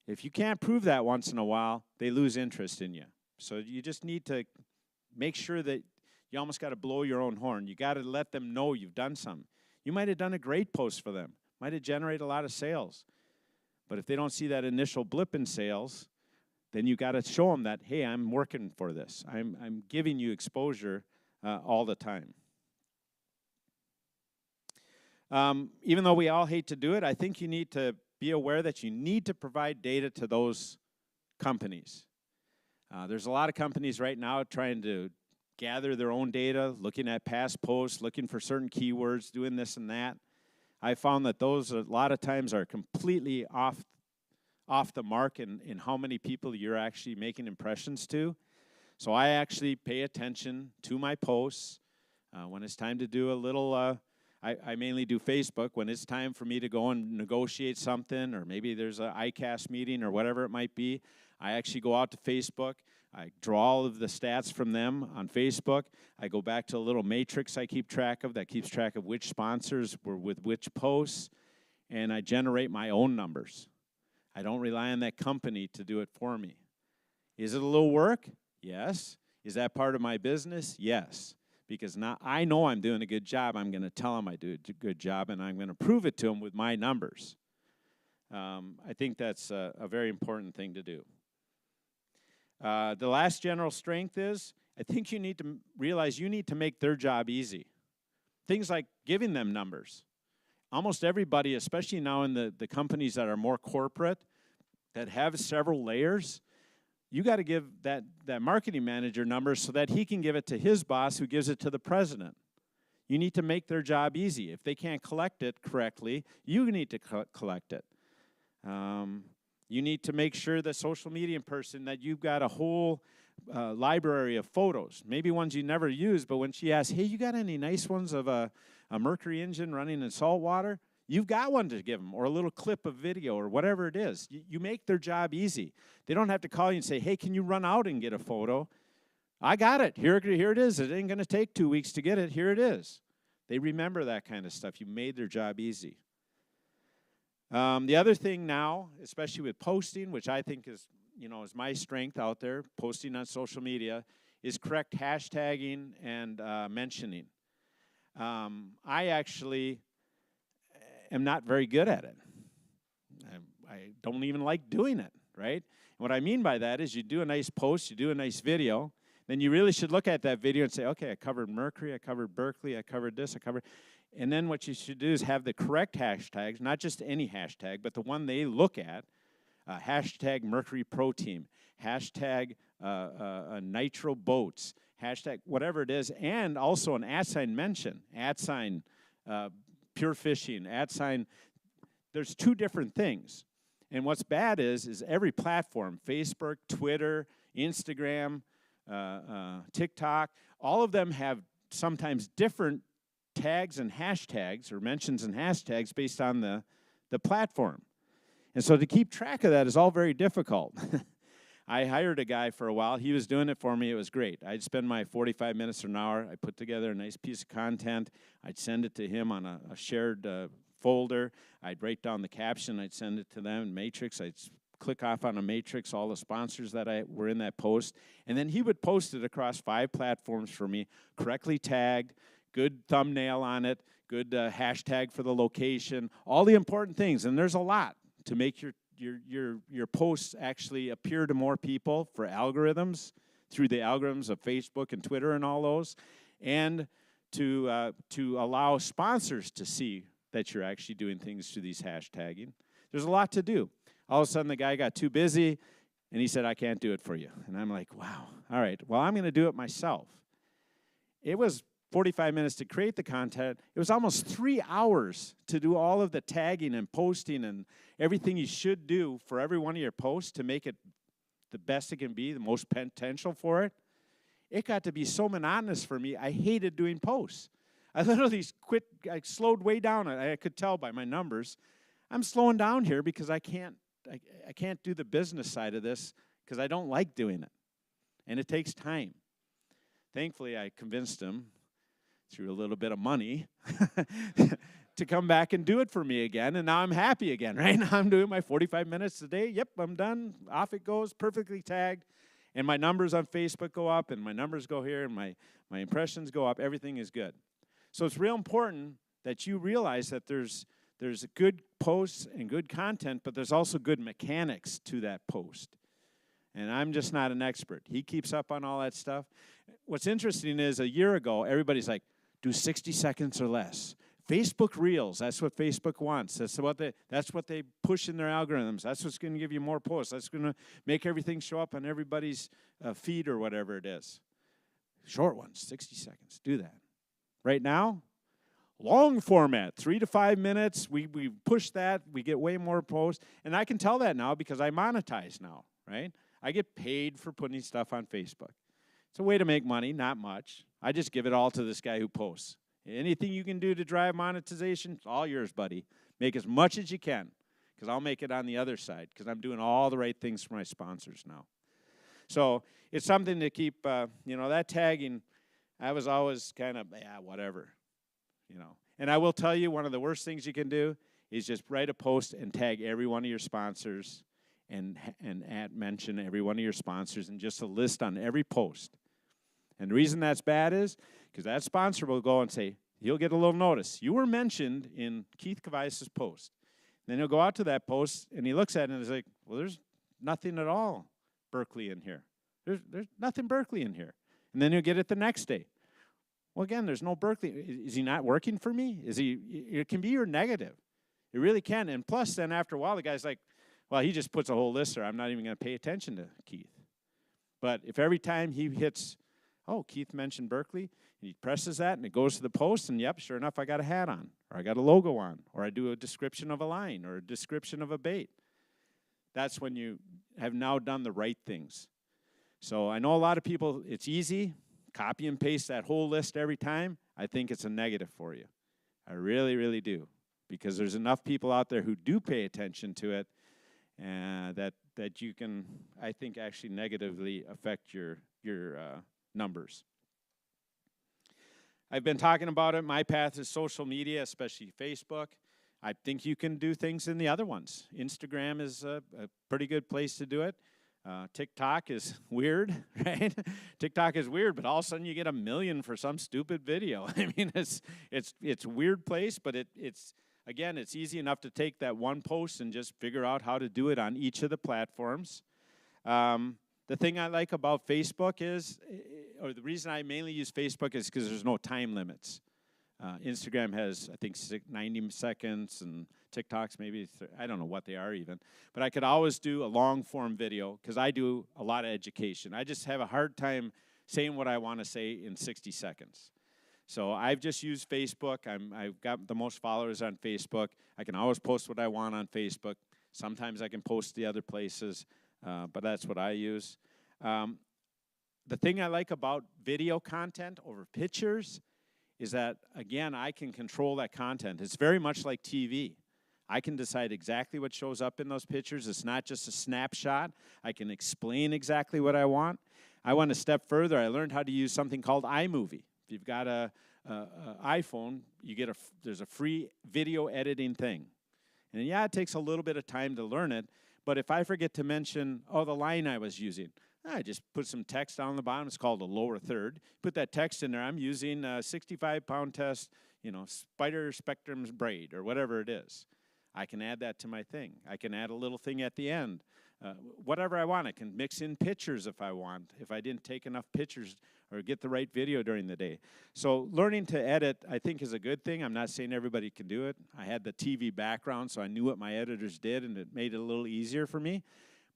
If you can't prove that once in a while, they lose interest in you. So you just need to make sure that you almost got to blow your own horn. You got to let them know you've done something. You might have done a great post for them. Might have generated a lot of sales. But if they don't see that initial blip in sales, then you got to show them that, hey, I'm working for this. I'm giving you exposure all the time. Even though we all hate to do it, I think you need to be aware that you need to provide data to those companies. There's a lot of companies right now trying to gather their own data, looking at past posts, looking for certain keywords, doing this and that. I found that those a lot of times are completely off the mark in how many people you're actually making impressions to. So I actually pay attention to my posts. When it's time to do a little, I mainly do Facebook. When it's time for me to go and negotiate something, or maybe there's an ICAST meeting or whatever it might be, I actually go out to Facebook. I draw all of the stats from them on Facebook. I go back to a little matrix I keep track of that keeps track of which sponsors were with which posts, and I generate my own numbers. I don't rely on that company to do it for me. Is it a little work? Yes. Is that part of my business? Yes. Because now I know I'm doing a good job. I'm going to tell them I do a good job, and I'm going to prove it to them with my numbers. I think that's a very important thing to do. The last general strength is, I think you need to realize you need to make their job easy. Things like giving them numbers. Almost everybody, especially now in the companies that are more corporate, that have several layers, you got to give that marketing manager numbers so that he can give it to his boss, who gives it to the president. You need to make their job easy. If they can't collect it correctly, you need to collect it. You need to make sure the social media person that you've got a whole library of photos, maybe ones you never use, but when she asks, hey, you got any nice ones of a Mercury engine running in salt water? You've got one to give them, or a little clip of video, or whatever it is. You make their job easy. They don't have to call you and say, hey, can you run out and get a photo? I got it. Here it is. It ain't going to take 2 weeks to get it. Here it is. They remember that kind of stuff. You made their job easy. The other thing now, especially with posting, which I think is my strength out there, posting on social media, is correct hashtagging and mentioning. I actually am not very good at it. I don't even like doing it, right? And what I mean by that is you do a nice post, you do a nice video, then you really should look at that video and say, okay, I covered Mercury, I covered Berkeley, I covered this, and then what you should do is have the correct hashtags, not just any hashtag, but the one they look at, hashtag Mercury Pro Team, hashtag Nitro Boats, hashtag whatever it is, and also an @ mention, @ Pure Fishing, @ there's two different things. And what's bad is every platform, Facebook, Twitter, Instagram, TikTok, all of them have sometimes different tags and hashtags, or mentions and hashtags, based on the platform. And so to keep track of that is all very difficult. I hired a guy for a while. He was doing it for me. It was great. I'd spend my 45 minutes or an hour. I'd put together a nice piece of content. I'd send it to him on a shared folder. I'd write down the caption. I'd send it to them in Matrix. I'd click off on a matrix all the sponsors that were in that post. And then he would post it across 5 platforms for me, correctly tagged, good thumbnail on it, good hashtag for the location, all the important things. And there's a lot to make your posts actually appear to more people for algorithms, through the algorithms of Facebook and Twitter and all those, and to allow sponsors to see that you're actually doing things through these hashtagging. There's a lot to do. All of a sudden, the guy got too busy, and he said, I can't do it for you. And I'm like, wow, all right, well, I'm going to do it myself. It was 45 minutes to create the content. It was almost 3 hours to do all of the tagging and posting and everything you should do for every one of your posts to make it the best it can be, the most potential for it. It got to be so monotonous for me, I hated doing posts. I literally quit, I slowed way down. I could tell by my numbers. I'm slowing down here because I can't do the business side of this because I don't like doing it. And it takes time. Thankfully, I convinced him through a little bit of money to come back and do it for me again. And now I'm happy again, right? Now I'm doing my 45 minutes a day. Yep, I'm done. Off it goes, perfectly tagged. And my numbers on Facebook go up, and my numbers go here, and my impressions go up. Everything is good. So it's real important that you realize that there's good posts and good content, but there's also good mechanics to that post. And I'm just not an expert. He keeps up on all that stuff. What's interesting is a year ago, everybody's like, do 60 seconds or less. Facebook Reels, that's what Facebook wants. That's what they push in their algorithms. That's what's going to give you more posts. That's going to make everything show up on everybody's feed or whatever it is. Short ones, 60 seconds. Do that. Right now, long format, 3 to 5 minutes. We push that. We get way more posts. And I can tell that now because I monetize now, right? I get paid for putting stuff on Facebook. It's a way to make money, not much. I just give it all to this guy who posts. Anything you can do to drive monetization, it's all yours, buddy. Make as much as you can, because I'll make it on the other side, because I'm doing all the right things for my sponsors now. So it's something to keep, that tagging, I was always kind of, whatever, And I will tell you, one of the worst things you can do is just write a post and tag every one of your sponsors and mention every one of your sponsors and just a list on every post. And the reason that's bad is because that sponsor will go and say, he'll get a little notice. You were mentioned in Keith Kavajecz's post. And then he'll go out to that post, and he looks at it and he's like, well, there's nothing at all Berkeley in here. There's nothing Berkeley in here. And then he'll get it the next day. Well, again, there's no Berkeley. Is he not working for me? It can be your negative. It really can. And plus, then after a while, the guy's like, well, he just puts a whole list there. I'm not even going to pay attention to Keith. But if every time he hits, oh, Keith mentioned Berkeley, and he presses that, and it goes to the post, and yep, sure enough, I got a hat on, or I got a logo on, or I do a description of a line, or a description of a bait. That's when you have now done the right things. So I know a lot of people, it's easy, copy and paste that whole list every time. I think it's a negative for you. I really, really do, because there's enough people out there who do pay attention to it, that you can, I think, actually negatively affect your numbers. I've been talking about it. My path is social media, especially Facebook. I think you can do things in the other ones. Instagram is a pretty good place to do it. TikTok is weird, right? TikTok is weird, but all of a sudden you get 1 million for some stupid video. I mean, it's a weird place, but it's again, it's easy enough to take that one post and just figure out how to do it on each of the platforms. The thing I like about Facebook is, or the reason I mainly use Facebook is because there's no time limits. Instagram has, I think, 90 seconds, and TikTok's maybe, I don't know what they are even. But I could always do a long-form video because I do a lot of education. I just have a hard time saying what I want to say in 60 seconds. So I've just used Facebook. I've got the most followers on Facebook. I can always post what I want on Facebook. Sometimes I can post the other places, but that's what I use. The thing I like about video content over pictures is that, again, I can control that content. It's very much like TV. I can decide exactly what shows up in those pictures. It's not just a snapshot. I can explain exactly what I want. I went a step further. I learned how to use something called iMovie. If you've got a iPhone, you get there's a free video editing thing. And yeah, it takes a little bit of time to learn it, but if I forget to mention, the line I was using, I just put some text down the bottom. It's called a lower third. Put that text in there. I'm using a 65-pound test, spider spectrum's braid or whatever it is. I can add that to my thing. I can add a little thing at the end. Whatever I want. I can mix in pictures if I want, if I didn't take enough pictures or get the right video during the day. So learning to edit, I think, is a good thing. I'm not saying everybody can do it. I had the TV background, so I knew what my editors did, and it made it a little easier for me.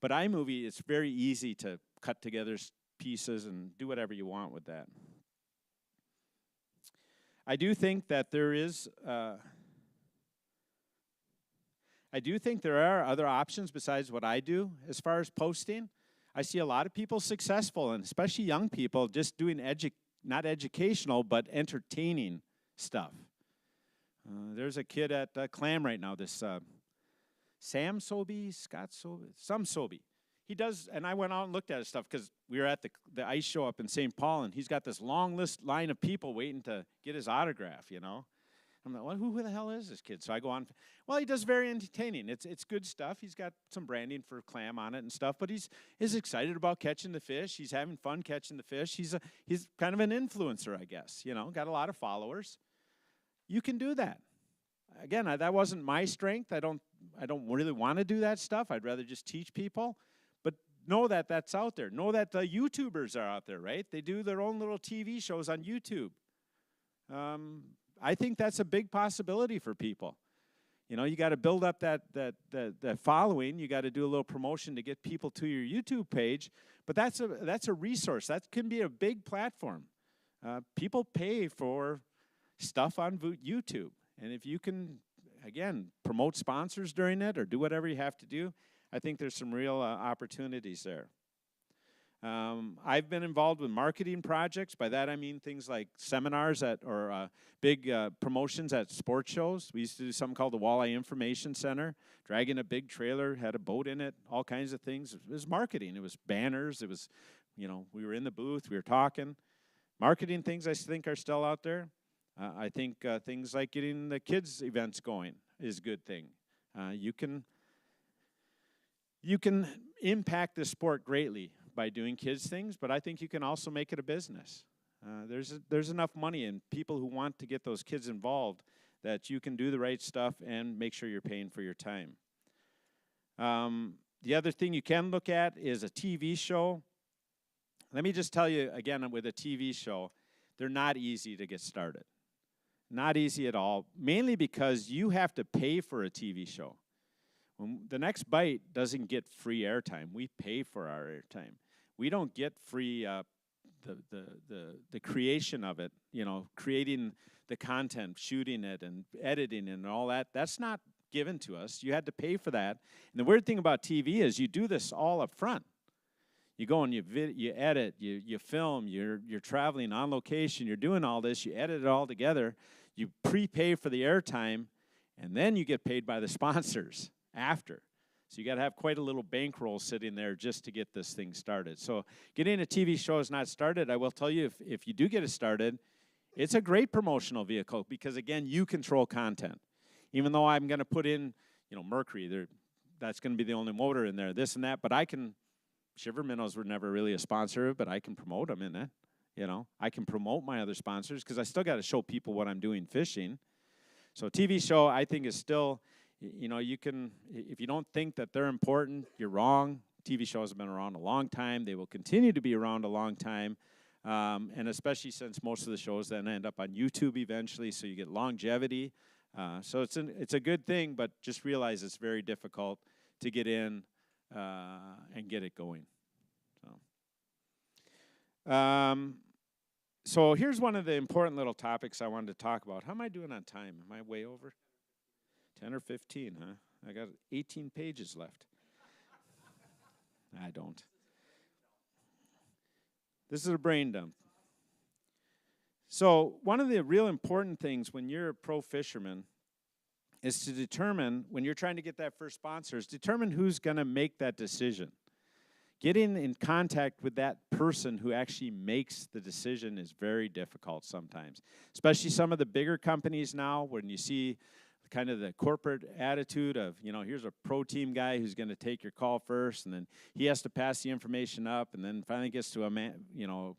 But iMovie, it's very easy to cut together pieces and do whatever you want with that. I do think that there are other options besides what I do as far as posting. I see a lot of people successful, and especially young people, just doing not educational, but entertaining stuff. There's a kid at Clam right now, this Sam Sobey, Scott Sobey, some Sobey. He does, and I went out and looked at his stuff because we were at the ice show up in St. Paul, and he's got this long line of people waiting to get his autograph, I'm like, well, who the hell is this kid? So I go on. Well, he does very entertaining. It's good stuff. He's got some branding for Clam on it and stuff, but he's excited about catching the fish. He's having fun catching the fish. He's kind of an influencer, I guess. Got a lot of followers. You can do that. Again, that wasn't my strength. I don't really want to do that stuff. I'd rather just teach people. But know that that's out there. Know that the YouTubers are out there, right? They do their own little TV shows on YouTube. I think that's a big possibility for people. You got to build up that following. You got to do a little promotion to get people to your YouTube page. But that's a resource. That can be a big platform. People pay for stuff on YouTube. And if you can, again, promote sponsors during it or do whatever you have to do, I think there's some real opportunities there. I've been involved with marketing projects. By that I mean things like seminars or big promotions at sports shows. We used to do something called the Walleye Information Center, dragging a big trailer, had a boat in it, all kinds of things. It was marketing. It was banners. It was, we were in the booth, we were talking. Marketing things I think are still out there. I think things like getting the kids' events going is a good thing. You can impact the sport greatly by doing kids things, but I think you can also make it a business. There's enough money in people who want to get those kids involved that you can do the right stuff and make sure you're paying for your time. The other thing you can look at is a TV show. Let me just tell you again, with a TV show, they're not easy to get started. Not easy at all, mainly because you have to pay for a TV show. The Next Bite doesn't get free airtime. We pay for our airtime. We don't get free the creation of it, creating the content, shooting it, and editing and all that. That's not given to us. You had to pay for that. And the weird thing about TV is you do this all up front. You go and you edit, you film, you're traveling on location, you're doing all this, you edit it all together, you prepay for the airtime, and then you get paid by the sponsors after. So you got to have quite a little bankroll sitting there just to get this thing started. So getting a TV show is not started. I will tell you, if you do get it started, it's a great promotional vehicle because, again, you control content. Even though I'm going to put in, Mercury, that's going to be the only motor in there, this and that, but I can, Shiver Minnows were never really a sponsor, but I can promote them in it. I can promote my other sponsors because I still got to show people what I'm doing fishing. So TV show, I think, is still, you can, if you don't think that they're important, you're wrong. TV shows have been around a long time. They will continue to be around a long time. And especially since most of the shows then end up on YouTube eventually, so you get longevity. So it's a good thing, but just realize it's very difficult to get in and get it going. So here's one of the important little topics I wanted to talk about. How am I doing on time? Am I way over? 10 or 15, huh? I got 18 pages left. I don't. This is a brain dump. So one of the real important things when you're a pro fisherman is to determine, when you're trying to get that first sponsor, is determine who's going to make that decision. Getting in contact with that person who actually makes the decision is very difficult sometimes, especially some of the bigger companies now when you see kind of the corporate attitude of, here's a pro team guy who's going to take your call first, and then he has to pass the information up, and then finally gets to a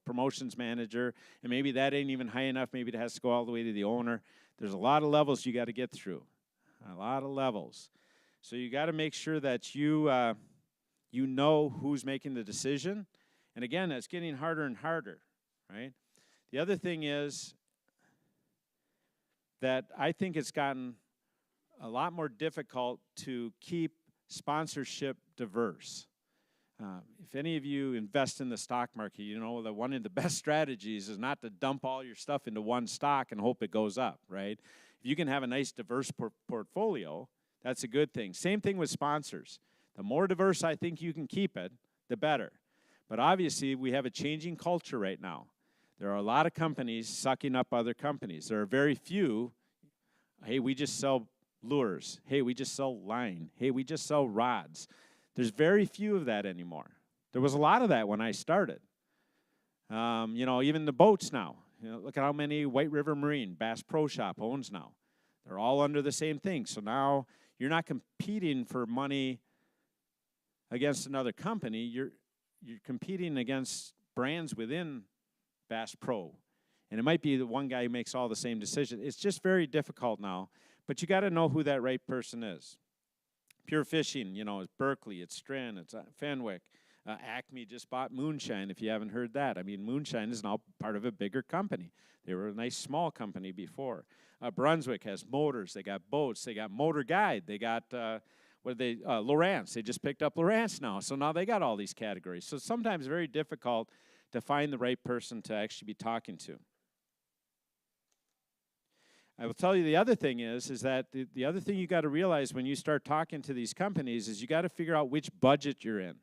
promotions manager, and maybe that ain't even high enough. Maybe it has to go all the way to the owner. there's a lot of levels you got to get through, a lot of levels. So you got to make sure that you know who's making the decision. And again, that's getting harder and harder, right? The other thing is that I think it's gotten a lot more difficult to keep sponsorship diverse. If any of you invest in the stock market, you know that one of the best strategies is not to dump all your stuff into one stock and hope it goes up, right? If you can have a nice diverse portfolio, that's a good thing. Same thing with sponsors. The more diverse I think you can keep it, the better. But obviously, we have a changing culture right now. There are a lot of companies sucking up other companies. There are very few, hey, we just sell lures. Hey, we just sell line. Hey, we just sell rods. There's very few of that anymore. There was a lot of that when I started. Even the boats now. Look at how many White River Marine, Bass Pro Shop owns now. They're all under the same thing. So now you're not competing for money against another company. You're competing against brands within Bass Pro. And it might be the one guy who makes all the same decisions. It's just very difficult now. But you got to know who that right person is. Pure Fishing, it's Berkeley, it's Stren, it's Fenwick. Acme just bought Moonshine, if you haven't heard that. I mean, Moonshine is now part of a bigger company. They were a nice small company before. Brunswick has motors, they got boats, they got Motor Guide, they got, Lowrance. They just picked up Lowrance now, so now they got all these categories. So sometimes very difficult to find the right person to actually be talking to. I will tell you the other thing is that the other thing you got to realize when you start talking to these companies is you got to figure out which budget you're in.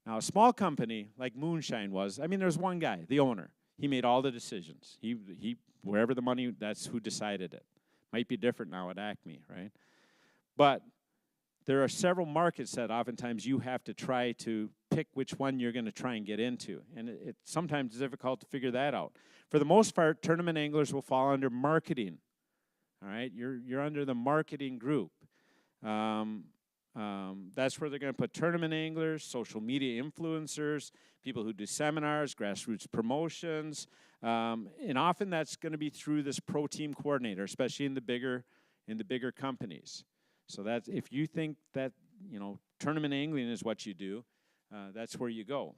Now, a small company like Moonshine was, there's one guy, the owner. He made all the decisions. He wherever the money, that's who decided it. Might be different now at Acme, right? But there are several markets that oftentimes you have to try to pick which one you're going to try and get into. And it's sometimes difficult to figure that out. For the most part, tournament anglers will fall under marketing. All right, you're under the marketing group. That's where they're going to put tournament anglers, social media influencers, people who do seminars, grassroots promotions, and often that's going to be through this pro team coordinator, especially in the bigger companies. So that's if you think that tournament angling is what you do, that's where you go.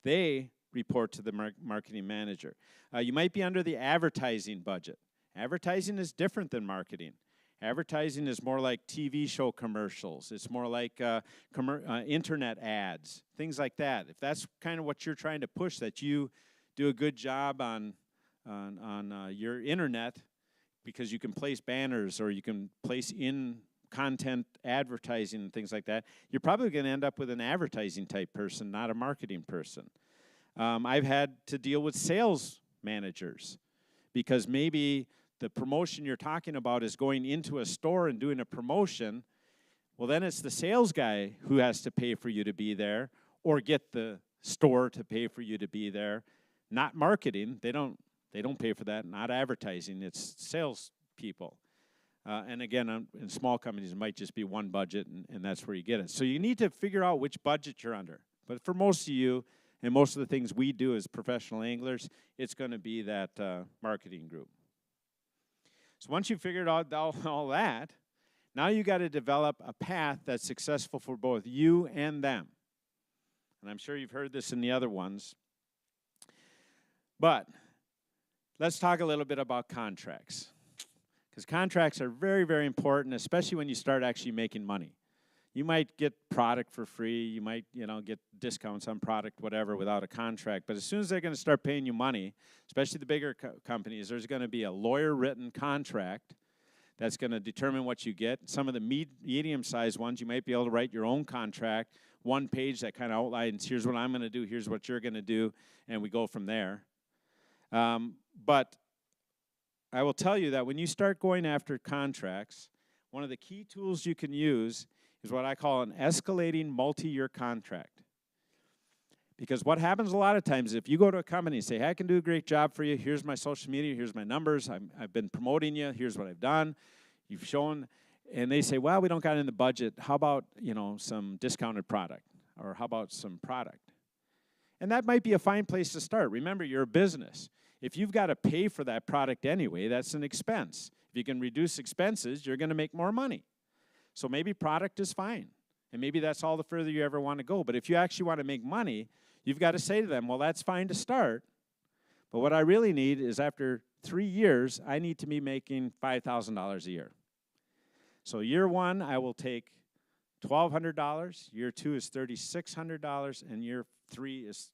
They report to the marketing manager. You might be under the advertising budget. Advertising is different than marketing. Advertising is more like TV show commercials. It's more like internet ads, things like that. If that's kind of what you're trying to push, that you do a good job on your internet because you can place banners or you can place in content advertising and things like that, you're probably going to end up with an advertising type person, not a marketing person. I've had to deal with sales managers because maybe the promotion you're talking about is going into a store and doing a promotion. Well, then it's the sales guy who has to pay for you to be there or get the store to pay for you to be there, not marketing. They don't pay for that, not advertising. It's sales people. And again, in small companies, it might just be one budget, and that's where you get it. So you need to figure out which budget you're under. But for most of you, and most of the things we do as professional anglers, it's going to be that marketing group. So once you've figured out all that, now you got to develop a path that's successful for both you and them. And I'm sure you've heard this in the other ones. But let's talk a little bit about contracts. Because contracts are very, very important, especially when you start actually making money. You might get product for free. You might, get discounts on product, whatever, without a contract. But as soon as they're going to start paying you money, especially the bigger companies, there's going to be a lawyer-written contract that's going to determine what you get. Some of the medium-sized ones, you might be able to write your own contract, one page that kind of outlines, here's what I'm going to do, here's what you're going to do, and we go from there. But I will tell you that when you start going after contracts, one of the key tools you can use is what I call an escalating multi-year contract. Because what happens a lot of times, if you go to a company and say, hey, I can do a great job for you, here's my social media, here's my numbers, I've been promoting you, here's what I've done, you've shown, and they say, well, we don't got it in the budget, how about, some discounted product, or how about some product? And that might be a fine place to start. Remember, you're a business. If you've got to pay for that product anyway, that's an expense. If you can reduce expenses, you're going to make more money. So maybe product is fine. And maybe that's all the further you ever want to go. But if you actually want to make money, you've got to say to them, well, that's fine to start. But what I really need is after 3 years, I need to be making $5,000 a year. So year one, I will take $1,200. Year two is $3,600. And year three is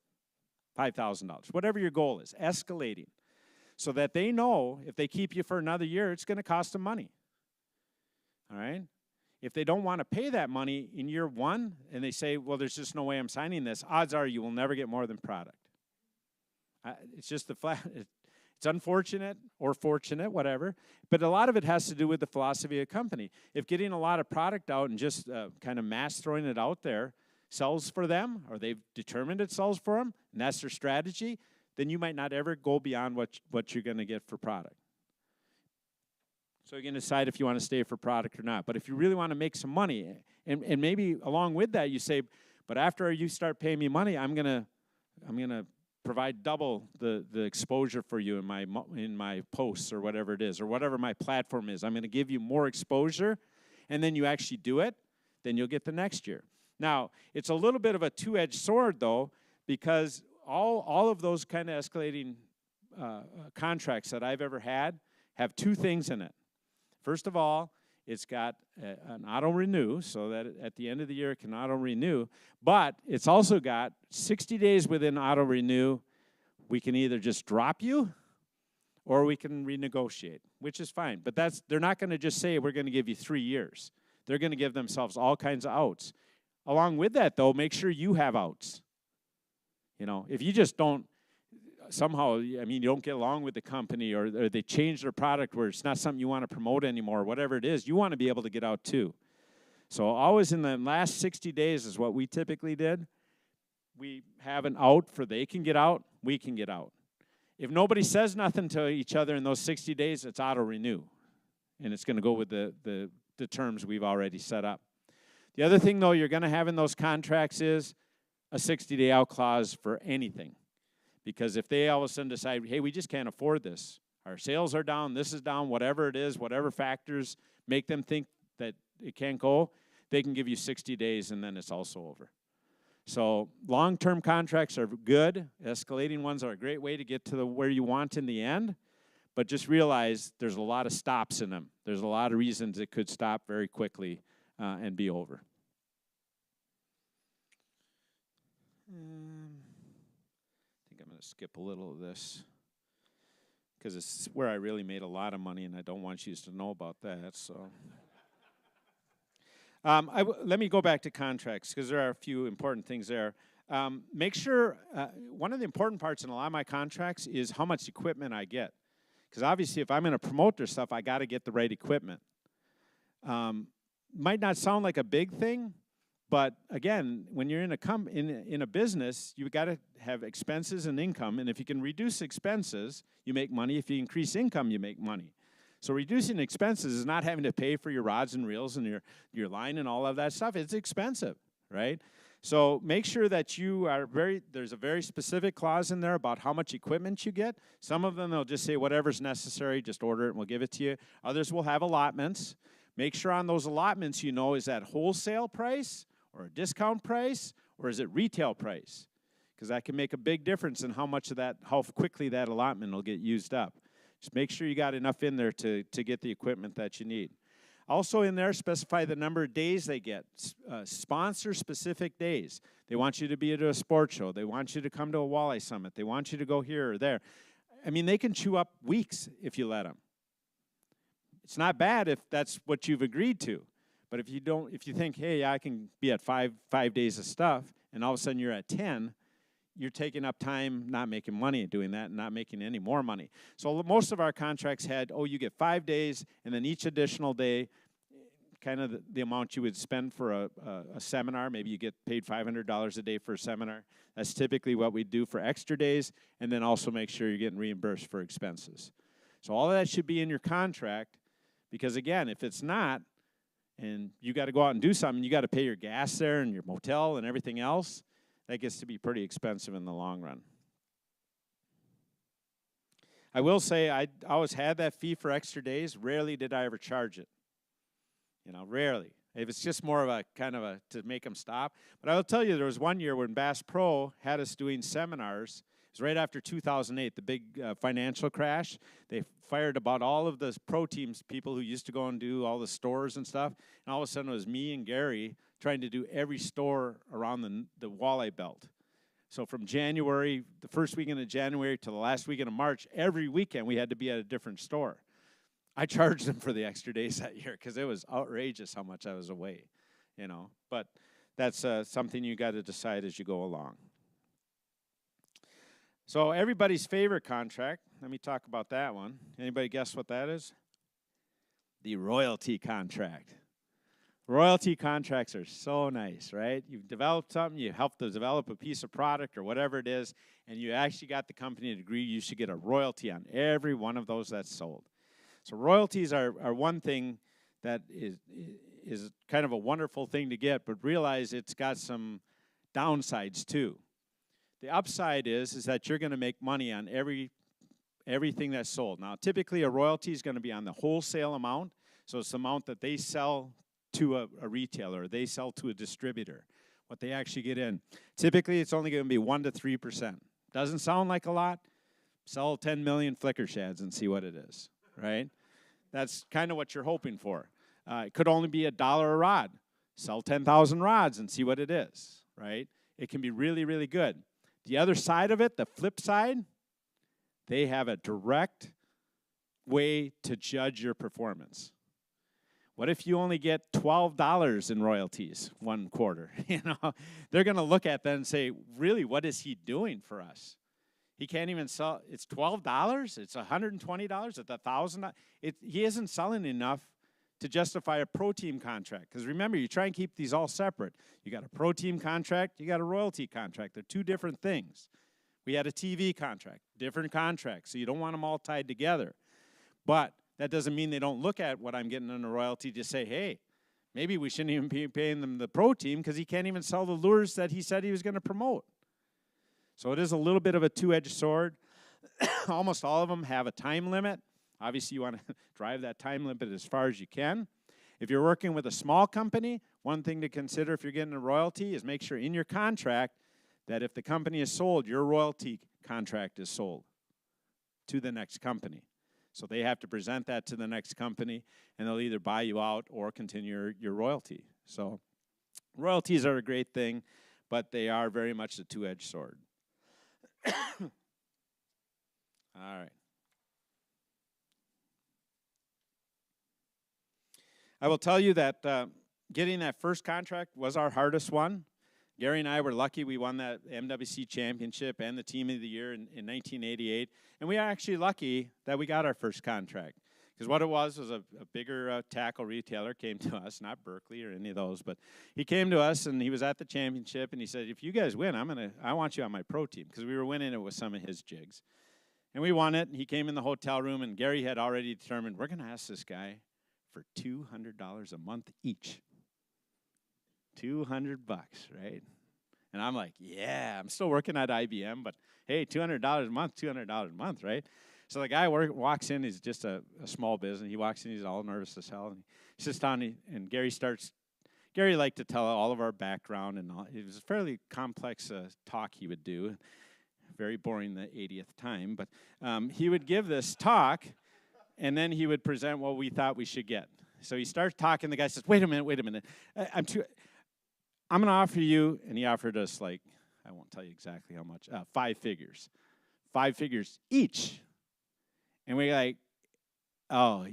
$5,000. Whatever your goal is, escalating. So that they know if they keep you for another year, it's going to cost them money. All right? If they don't want to pay that money in year one, and they say, well, there's just no way I'm signing this, odds are you will never get more than product. It's just the flat, it's unfortunate or fortunate, whatever, but a lot of it has to do with the philosophy of the company. If getting a lot of product out and just kind of mass throwing it out there sells for them, or they've determined it sells for them, and that's their strategy, then you might not ever go beyond what you're going to get for product. So you can decide if you want to stay for product or not. But if you really want to make some money, and maybe along with that you say, but after you start paying me money, I'm gonna provide double the exposure for you in my posts or whatever it is, or whatever my platform is. I'm going to give you more exposure, and then you actually do it, then you'll get the next year. Now, it's a little bit of a two-edged sword, though, because all of those kind of escalating contracts that I've ever had have two things in it. First of all, it's got an auto-renew, so that at the end of the year it can auto-renew, but it's also got 60 days within auto-renew. We can either just drop you or we can renegotiate, which is fine. But they're not going to just say we're going to give you 3 years. They're going to give themselves all kinds of outs. Along with that, though, make sure you have outs. You know, if you just don't, somehow, I mean, you don't get along with the company, or they change their product where it's not something you want to promote anymore, whatever it is, you want to be able to get out too. So always in the last 60 days is what we typically did. We have an out for they can get out, we can get out. If nobody says nothing to each other in those 60 days, it's auto-renew. And it's going to go with the terms we've already set up. The other thing, though, you're going to have in those contracts is a 60-day out clause for anything. Because if they all of a sudden decide, hey, we just can't afford this, our sales are down, this is down, whatever it is, whatever factors make them think that it can't go, they can give you 60 days and then it's also over. So long-term contracts are good. Escalating ones are a great way to get to where you want in the end. But just realize there's a lot of stops in them. There's a lot of reasons it could stop very quickly and be over. Skip a little of this because it's where I really made a lot of money, and I don't want you to know about that. So, let me go back to contracts because there are a few important things there. Make sure one of the important parts in a lot of my contracts is how much equipment I get, because obviously if I'm going to promote their stuff, I got to get the right equipment. Might not sound like a big thing. But again, when you're in a business, you've got to have expenses and income. And if you can reduce expenses, you make money. If you increase income, you make money. So reducing expenses is not having to pay for your rods and reels and your line and all of that stuff. It's expensive, right? So make sure that you are there's a very specific clause in there about how much equipment you get. Some of them, they'll just say whatever's necessary, just order it and we'll give it to you. Others will have allotments. Make sure on those allotments, is that wholesale price, or a discount price, or is it retail price? Because that can make a big difference in how quickly that allotment will get used up. Just make sure you got enough in there to get the equipment that you need. Also in there, specify the number of days they get. Sponsor specific days. They want you to be at a sports show. They want you to come to a walleye summit. They want you to go here or there. I mean, they can chew up weeks if you let them. It's not bad if that's what you've agreed to. But if you think, hey, I can be at five days of stuff, and all of a sudden you're at 10, you're taking up time, not making money doing that, and not making any more money. So most of our contracts had, you get 5 days, and then each additional day, kind of the amount you would spend for a seminar. Maybe you get paid $500 a day for a seminar. That's typically what we do for extra days, and then also make sure you're getting reimbursed for expenses. So all of that should be in your contract, because again, if it's not, and you got to go out and do something, you got to pay your gas there and your motel and everything else, that gets to be pretty expensive in the long run. I will say I always had that fee for extra days. Rarely did I ever charge it. Rarely. If it's just more of a kind of to make them stop. But I will tell you, there was one year when Bass Pro had us doing seminars. It was right after 2008, the big financial crash. They fired about all of the pro teams people who used to go and do all the stores and stuff. And all of a sudden, it was me and Gary trying to do every store around the walleye belt. So from January, the first weekend of January to the last weekend of March, every weekend we had to be at a different store. I charged them for the extra days that year because it was outrageous how much I was away, But that's something you got to decide as you go along. So everybody's favorite contract, let me talk about that one. Anybody guess what that is? The royalty contract. Royalty contracts are so nice, right? You've developed something, you helped to develop a piece of product or whatever it is, and you actually got the company to agree you should get a royalty on every one of those that's sold. So royalties are one thing that is kind of a wonderful thing to get, but realize it's got some downsides too. The upside is that you're going to make money on everything that's sold. Now, typically a royalty is going to be on the wholesale amount, so it's the amount that they sell to a retailer, they sell to a distributor, what they actually get in. Typically, it's only going to be 1 to 3%. Doesn't sound like a lot. Sell 10 million flicker shads and see what it is, right? That's kind of what you're hoping for. It could only be $1 a rod. Sell 10,000 rods and see what it is, right? It can be really, really good. The other side of it, the flip side, they have a direct way to judge your performance. What if you only get $12 in royalties one quarter? They're going to look at that and say, really, what is he doing for us? He can't even sell. It's $12. It's $120. It's $1,000. He isn't selling enough to justify a pro team contract. Because remember, you try and keep these all separate. You got a pro team contract. You got a royalty contract. They're two different things. We had a TV contract, different contracts. So you don't want them all tied together. But that doesn't mean they don't look at what I'm getting on a royalty to say, hey, maybe we shouldn't even be paying them the pro team because he can't even sell the lures that he said he was going to promote. So it is a little bit of a two-edged sword. Almost all of them have a time limit. Obviously, you want to drive that time limit as far as you can. If you're working with a small company, one thing to consider if you're getting a royalty is make sure in your contract that if the company is sold, your royalty contract is sold to the next company. So they have to present that to the next company, and they'll either buy you out or continue your royalty. So royalties are a great thing, but they are very much a two-edged sword. All right. I will tell you that getting that first contract was our hardest one. Gary and I were lucky we won that MWC championship and the team of the year in 1988. And we are actually lucky that we got our first contract. Because what it was a bigger tackle retailer came to us, not Berkeley or any of those, but he came to us and he was at the championship and he said, if you guys win, I want you on my pro team. Because we were winning it with some of his jigs. And we won it, and he came in the hotel room, and Gary had already determined, we're going to ask this guy for $200 a month each. $200, right? And I'm like, yeah, I'm still working at IBM, but hey, $200 a month, $200 a month, right? So the guy walks in, he's just a small business. He walks in, he's all nervous as hell, and he sits down, and Gary liked to tell all of our background, and all. It was a fairly complex talk he would do. Very boring the 80th time, but he would give this talk, and then he would present what we thought we should get. So he starts talking, the guy says, wait a minute. I'm going to offer you, and he offered us I won't tell you exactly how much, 5 figures. 5 figures each. And we're like, oh,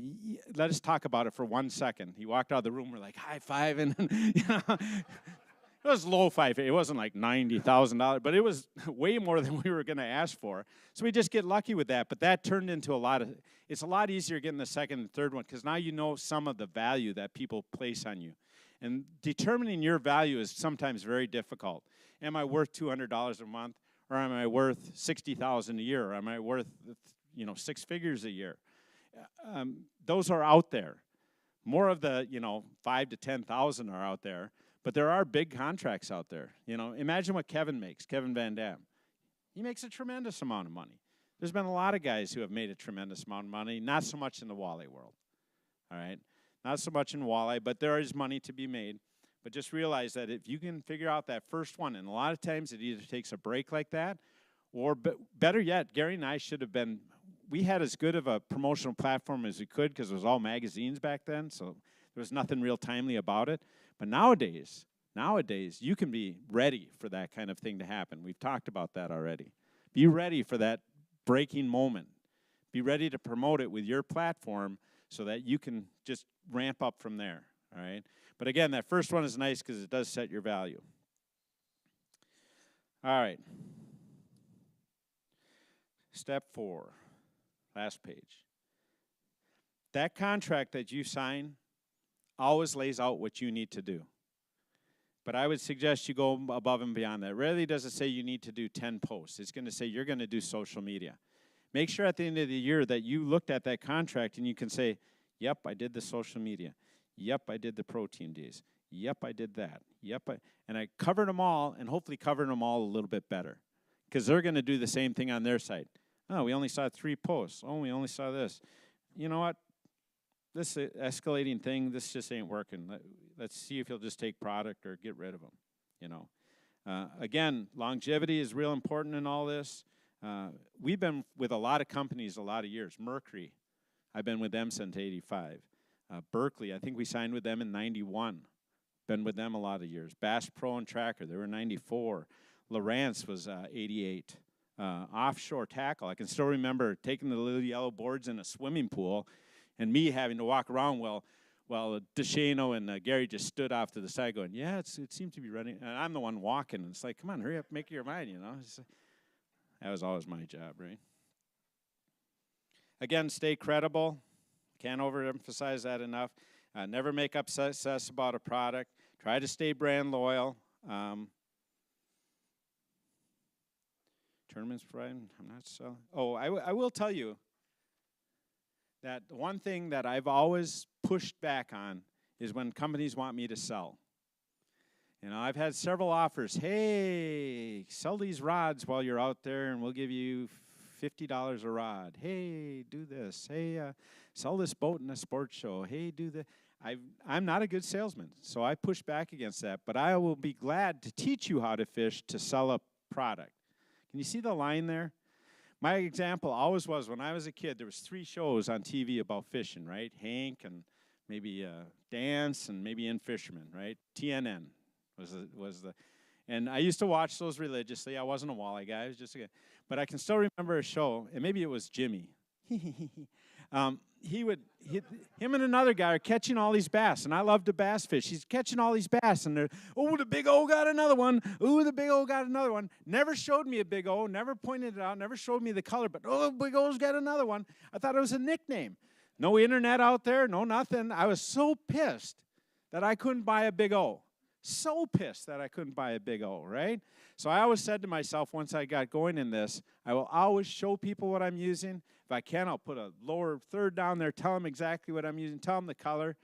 let us talk about it for 1 second. He walked out of the room, we're like, high five, and it was low five. It wasn't like $90,000, but it was way more than we were going to ask for. So we just get lucky with that. But that turned into it's a lot easier getting the second and third one because now you know some of the value that people place on you. And determining your value is sometimes very difficult. Am I worth $200 a month, or am I worth $60,000 a year, or am I worth 6 figures a year? Those are out there. More of the 5 to 10,000 are out there, but there are big contracts out there. Imagine what Kevin makes, Kevin Van Dam. He makes a tremendous amount of money. There's been a lot of guys who have made a tremendous amount of money, not so much in the walleye world, all right? Not so much in walleye, but there is money to be made. But just realize that if you can figure out that first one, and a lot of times it either takes a break like that, or better yet, Gary and I should have been, we had as good of a promotional platform as we could because it was all magazines back then, so there was nothing real timely about it. But nowadays, you can be ready for that kind of thing to happen. We've talked about that already. Be ready for that breaking moment. Be ready to promote it with your platform so that you can just ramp up from there, all right? But again, that first one is nice because it does set your value. All right. Step 4, last page. That contract that you sign always lays out what you need to do. But I would suggest you go above and beyond that. Rarely does it say you need to do 10 posts. It's going to say you're going to do social media. Make sure at the end of the year that you looked at that contract and you can say, yep, I did the social media. Yep, I did the protein days. Yep, I did that. Yep, and I covered them all, and hopefully covered them all a little bit better. Because they're going to do the same thing on their site. Oh, we only saw 3 posts. Oh, we only saw this. You know what? This escalating thing, this just ain't working. Let's see if he'll just take product or get rid of them, you know. Again, longevity is real important in all this. We've been with a lot of companies a lot of years. Mercury, I've been with them since '85. Berkeley, I think we signed with them in '91. Been with them a lot of years. Bass Pro and Tracker, they were '94. Lowrance was '88. Offshore Tackle, I can still remember taking the little yellow boards in a swimming pool and me having to walk around while DeShano and Gary just stood off to the side going, yeah, it seems to be running. And I'm the one walking. And it's like, come on, hurry up, make your mind, you know. That was always my job, right? Again, stay credible. Can't overemphasize that enough. Never make up success about a product. Try to stay brand loyal. Tournaments, Brian, I'm not selling. Oh, I will tell you that the one thing that I've always pushed back on is when companies want me to sell. You know, I've had several offers. Hey, sell these rods while you're out there, and we'll give you $50 a rod. Hey, do this. Hey, sell this boat in a sports show. Hey, do the. I'm not a good salesman, so I push back against that. But I will be glad to teach you how to fish to sell a product. Can you see the line there? My example always was when I was a kid, there was 3 shows on TV about fishing, right? Hank and maybe Dance and maybe In Fisherman, right? TNN was the, and I used to watch those religiously. I wasn't a walleye guy. I was just a guy. But I can still remember a show, and maybe it was Jimmy. Him and another guy are catching all these bass, and I love to bass fish. He's catching all these bass, and they're, oh, the big O got another one. Ooh, the big O got another one. Never showed me a big O, never pointed it out, never showed me the color, but oh, big O's got another one. I thought it was a nickname. No internet out there, no nothing. I was so pissed that I couldn't buy a big O. So pissed that I couldn't buy a big O, right? So I always said to myself, once I got going in this, I will always show people what I'm using. If I can, I'll put a lower third down there, tell them exactly what I'm using, tell them the color.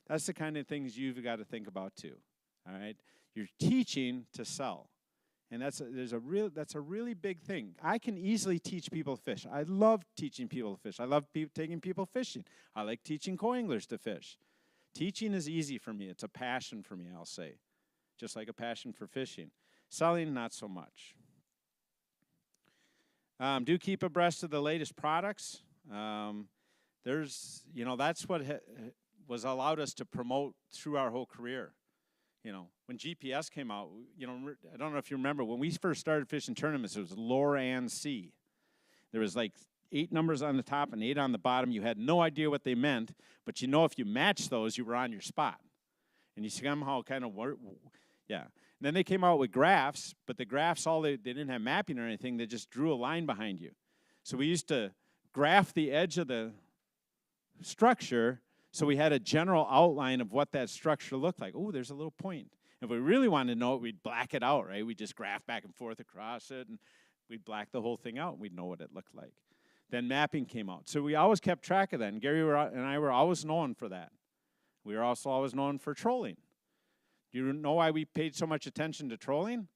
That's the kind of things you've got to think about too, all right? You're teaching to sell, and that's a really big thing. I can easily teach people to fish. I love teaching people to fish. I love taking people fishing. I like teaching co-anglers to fish. Teaching is easy for me. It's a passion for me, I'll say, just like a passion for fishing. Selling, not so much. Do keep abreast of the latest products. That's what was allowed us to promote through our whole career. You know, when GPS came out, you know, I don't know if you remember, when we first started fishing tournaments, it was Lure and C. There was like 8 numbers on the top and 8 on the bottom. You had no idea what they meant, but you know if you matched those, you were on your spot. And you somehow kind of work, yeah. And then they came out with graphs, but the graphs, they didn't have mapping or anything. They just drew a line behind you. So we used to graph the edge of the structure so we had a general outline of what that structure looked like. Oh, there's a little point. If we really wanted to know it, we'd black it out, right? We'd just graph back and forth across it, and we'd black the whole thing out, and we'd know what it looked like. Then mapping came out. So we always kept track of that, and Gary and I were always known for that. We were also always known for trolling. Do you know why we paid so much attention to trolling?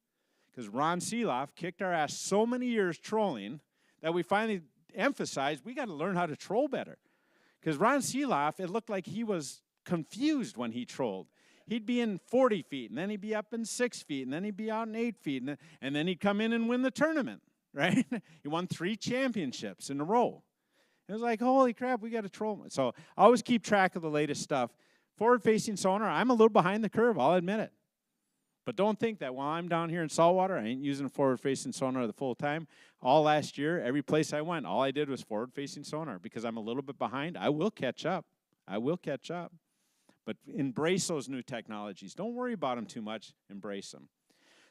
Because Ron Seeloff kicked our ass so many years trolling that we finally emphasized we got to learn how to troll better. Because Ron Seeloff, it looked like he was confused when he trolled. He'd be in 40 feet, and then he'd be up in 6 feet, and then he'd be out in 8 feet, and then he'd come in and win the tournament, right? He won 3 championships in a row. It was like, holy crap, we got to troll. So I always keep track of the latest stuff. Forward-facing sonar, I'm a little behind the curve, I'll admit it. But don't think that while I'm down here in saltwater, I ain't using forward-facing sonar the full time. All last year, every place I went, all I did was forward-facing sonar because I'm a little bit behind. I will catch up. I will catch up. But embrace those new technologies. Don't worry about them too much. Embrace them.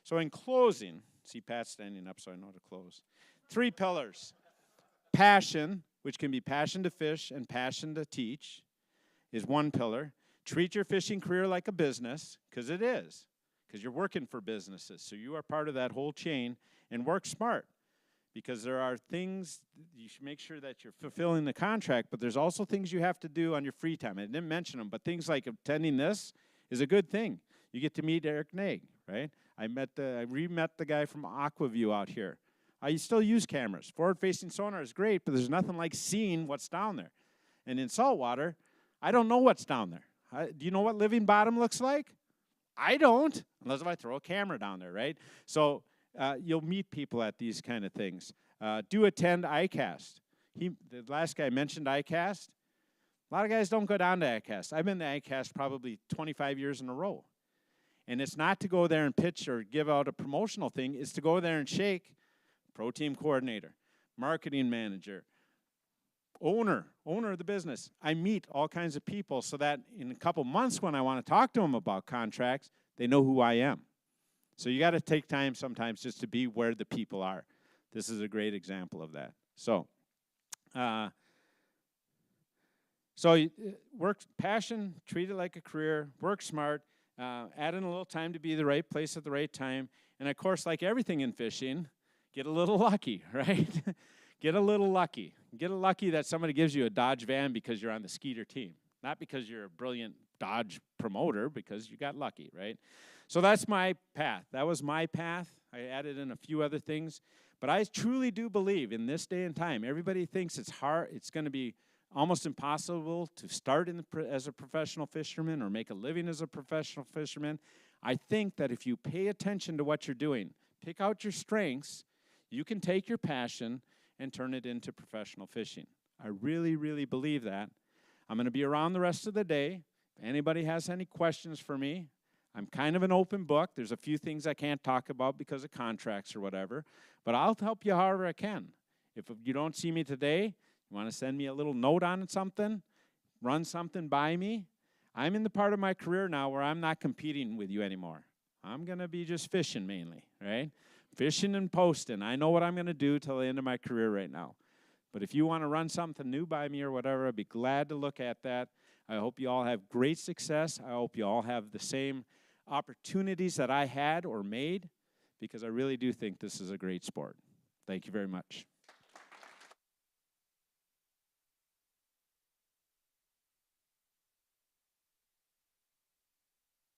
So in closing, see Pat's standing up so I know to close. 3 pillars. Passion, which can be passion to fish and passion to teach, is one pillar. Treat your fishing career like a business, because it is. Because you're working for businesses. So you are part of that whole chain. And work smart. Because there are things, you should make sure that you're fulfilling the contract, but there's also things you have to do on your free time. I didn't mention them, but things like attending this is a good thing. You get to meet Eric Nag, right? I re-met the guy from Aquaview out here. I still use cameras. Forward-facing sonar is great, but there's nothing like seeing what's down there. And in saltwater, I don't know what's down there. Do you know what living bottom looks like? I don't, unless if I throw a camera down there, right? So you'll meet people at these kind of things. Do attend ICAST. The last guy mentioned ICAST. A lot of guys don't go down to ICAST. I've been to ICAST probably 25 years in a row. And it's not to go there and pitch or give out a promotional thing. It's to go there and shake pro team coordinator, marketing manager, owner of the business. I meet all kinds of people so that in a couple months when I want to talk to them about contracts, they know who I am. So you got to take time sometimes just to be where the people are. This is a great example of that. So, work passion, treat it like a career, work smart, add in a little time to be the right place at the right time. And of course, like everything in fishing, get a little lucky, right? Get a little lucky. Get lucky that somebody gives you a Dodge van because you're on the Skeeter team. Not because you're a brilliant Dodge promoter, because you got lucky, right? So that's my path. That was my path. I added in a few other things. But I truly do believe in this day and time, everybody thinks it's hard, it's going to be almost impossible to start as a professional fisherman or make a living as a professional fisherman. I think that if you pay attention to what you're doing, pick out your strengths, you can take your passion and turn it into professional fishing. I really, really believe that. I'm going to be around the rest of the day. If anybody has any questions for me, I'm kind of an open book. There's a few things I can't talk about because of contracts or whatever, but I'll help you however I can. If you don't see me today, you want to send me a little note on something, run something by me. I'm in the part of my career now where I'm not competing with you anymore. I'm going to be just fishing mainly, right? Fishing and posting. I know what I'm going to do till the end of my career right now. But if you want to run something new by me or whatever, I'd be glad to look at that. I hope you all have great success. I hope you all have the same opportunities that I had or made, because I really do think this is a great sport. Thank you very much.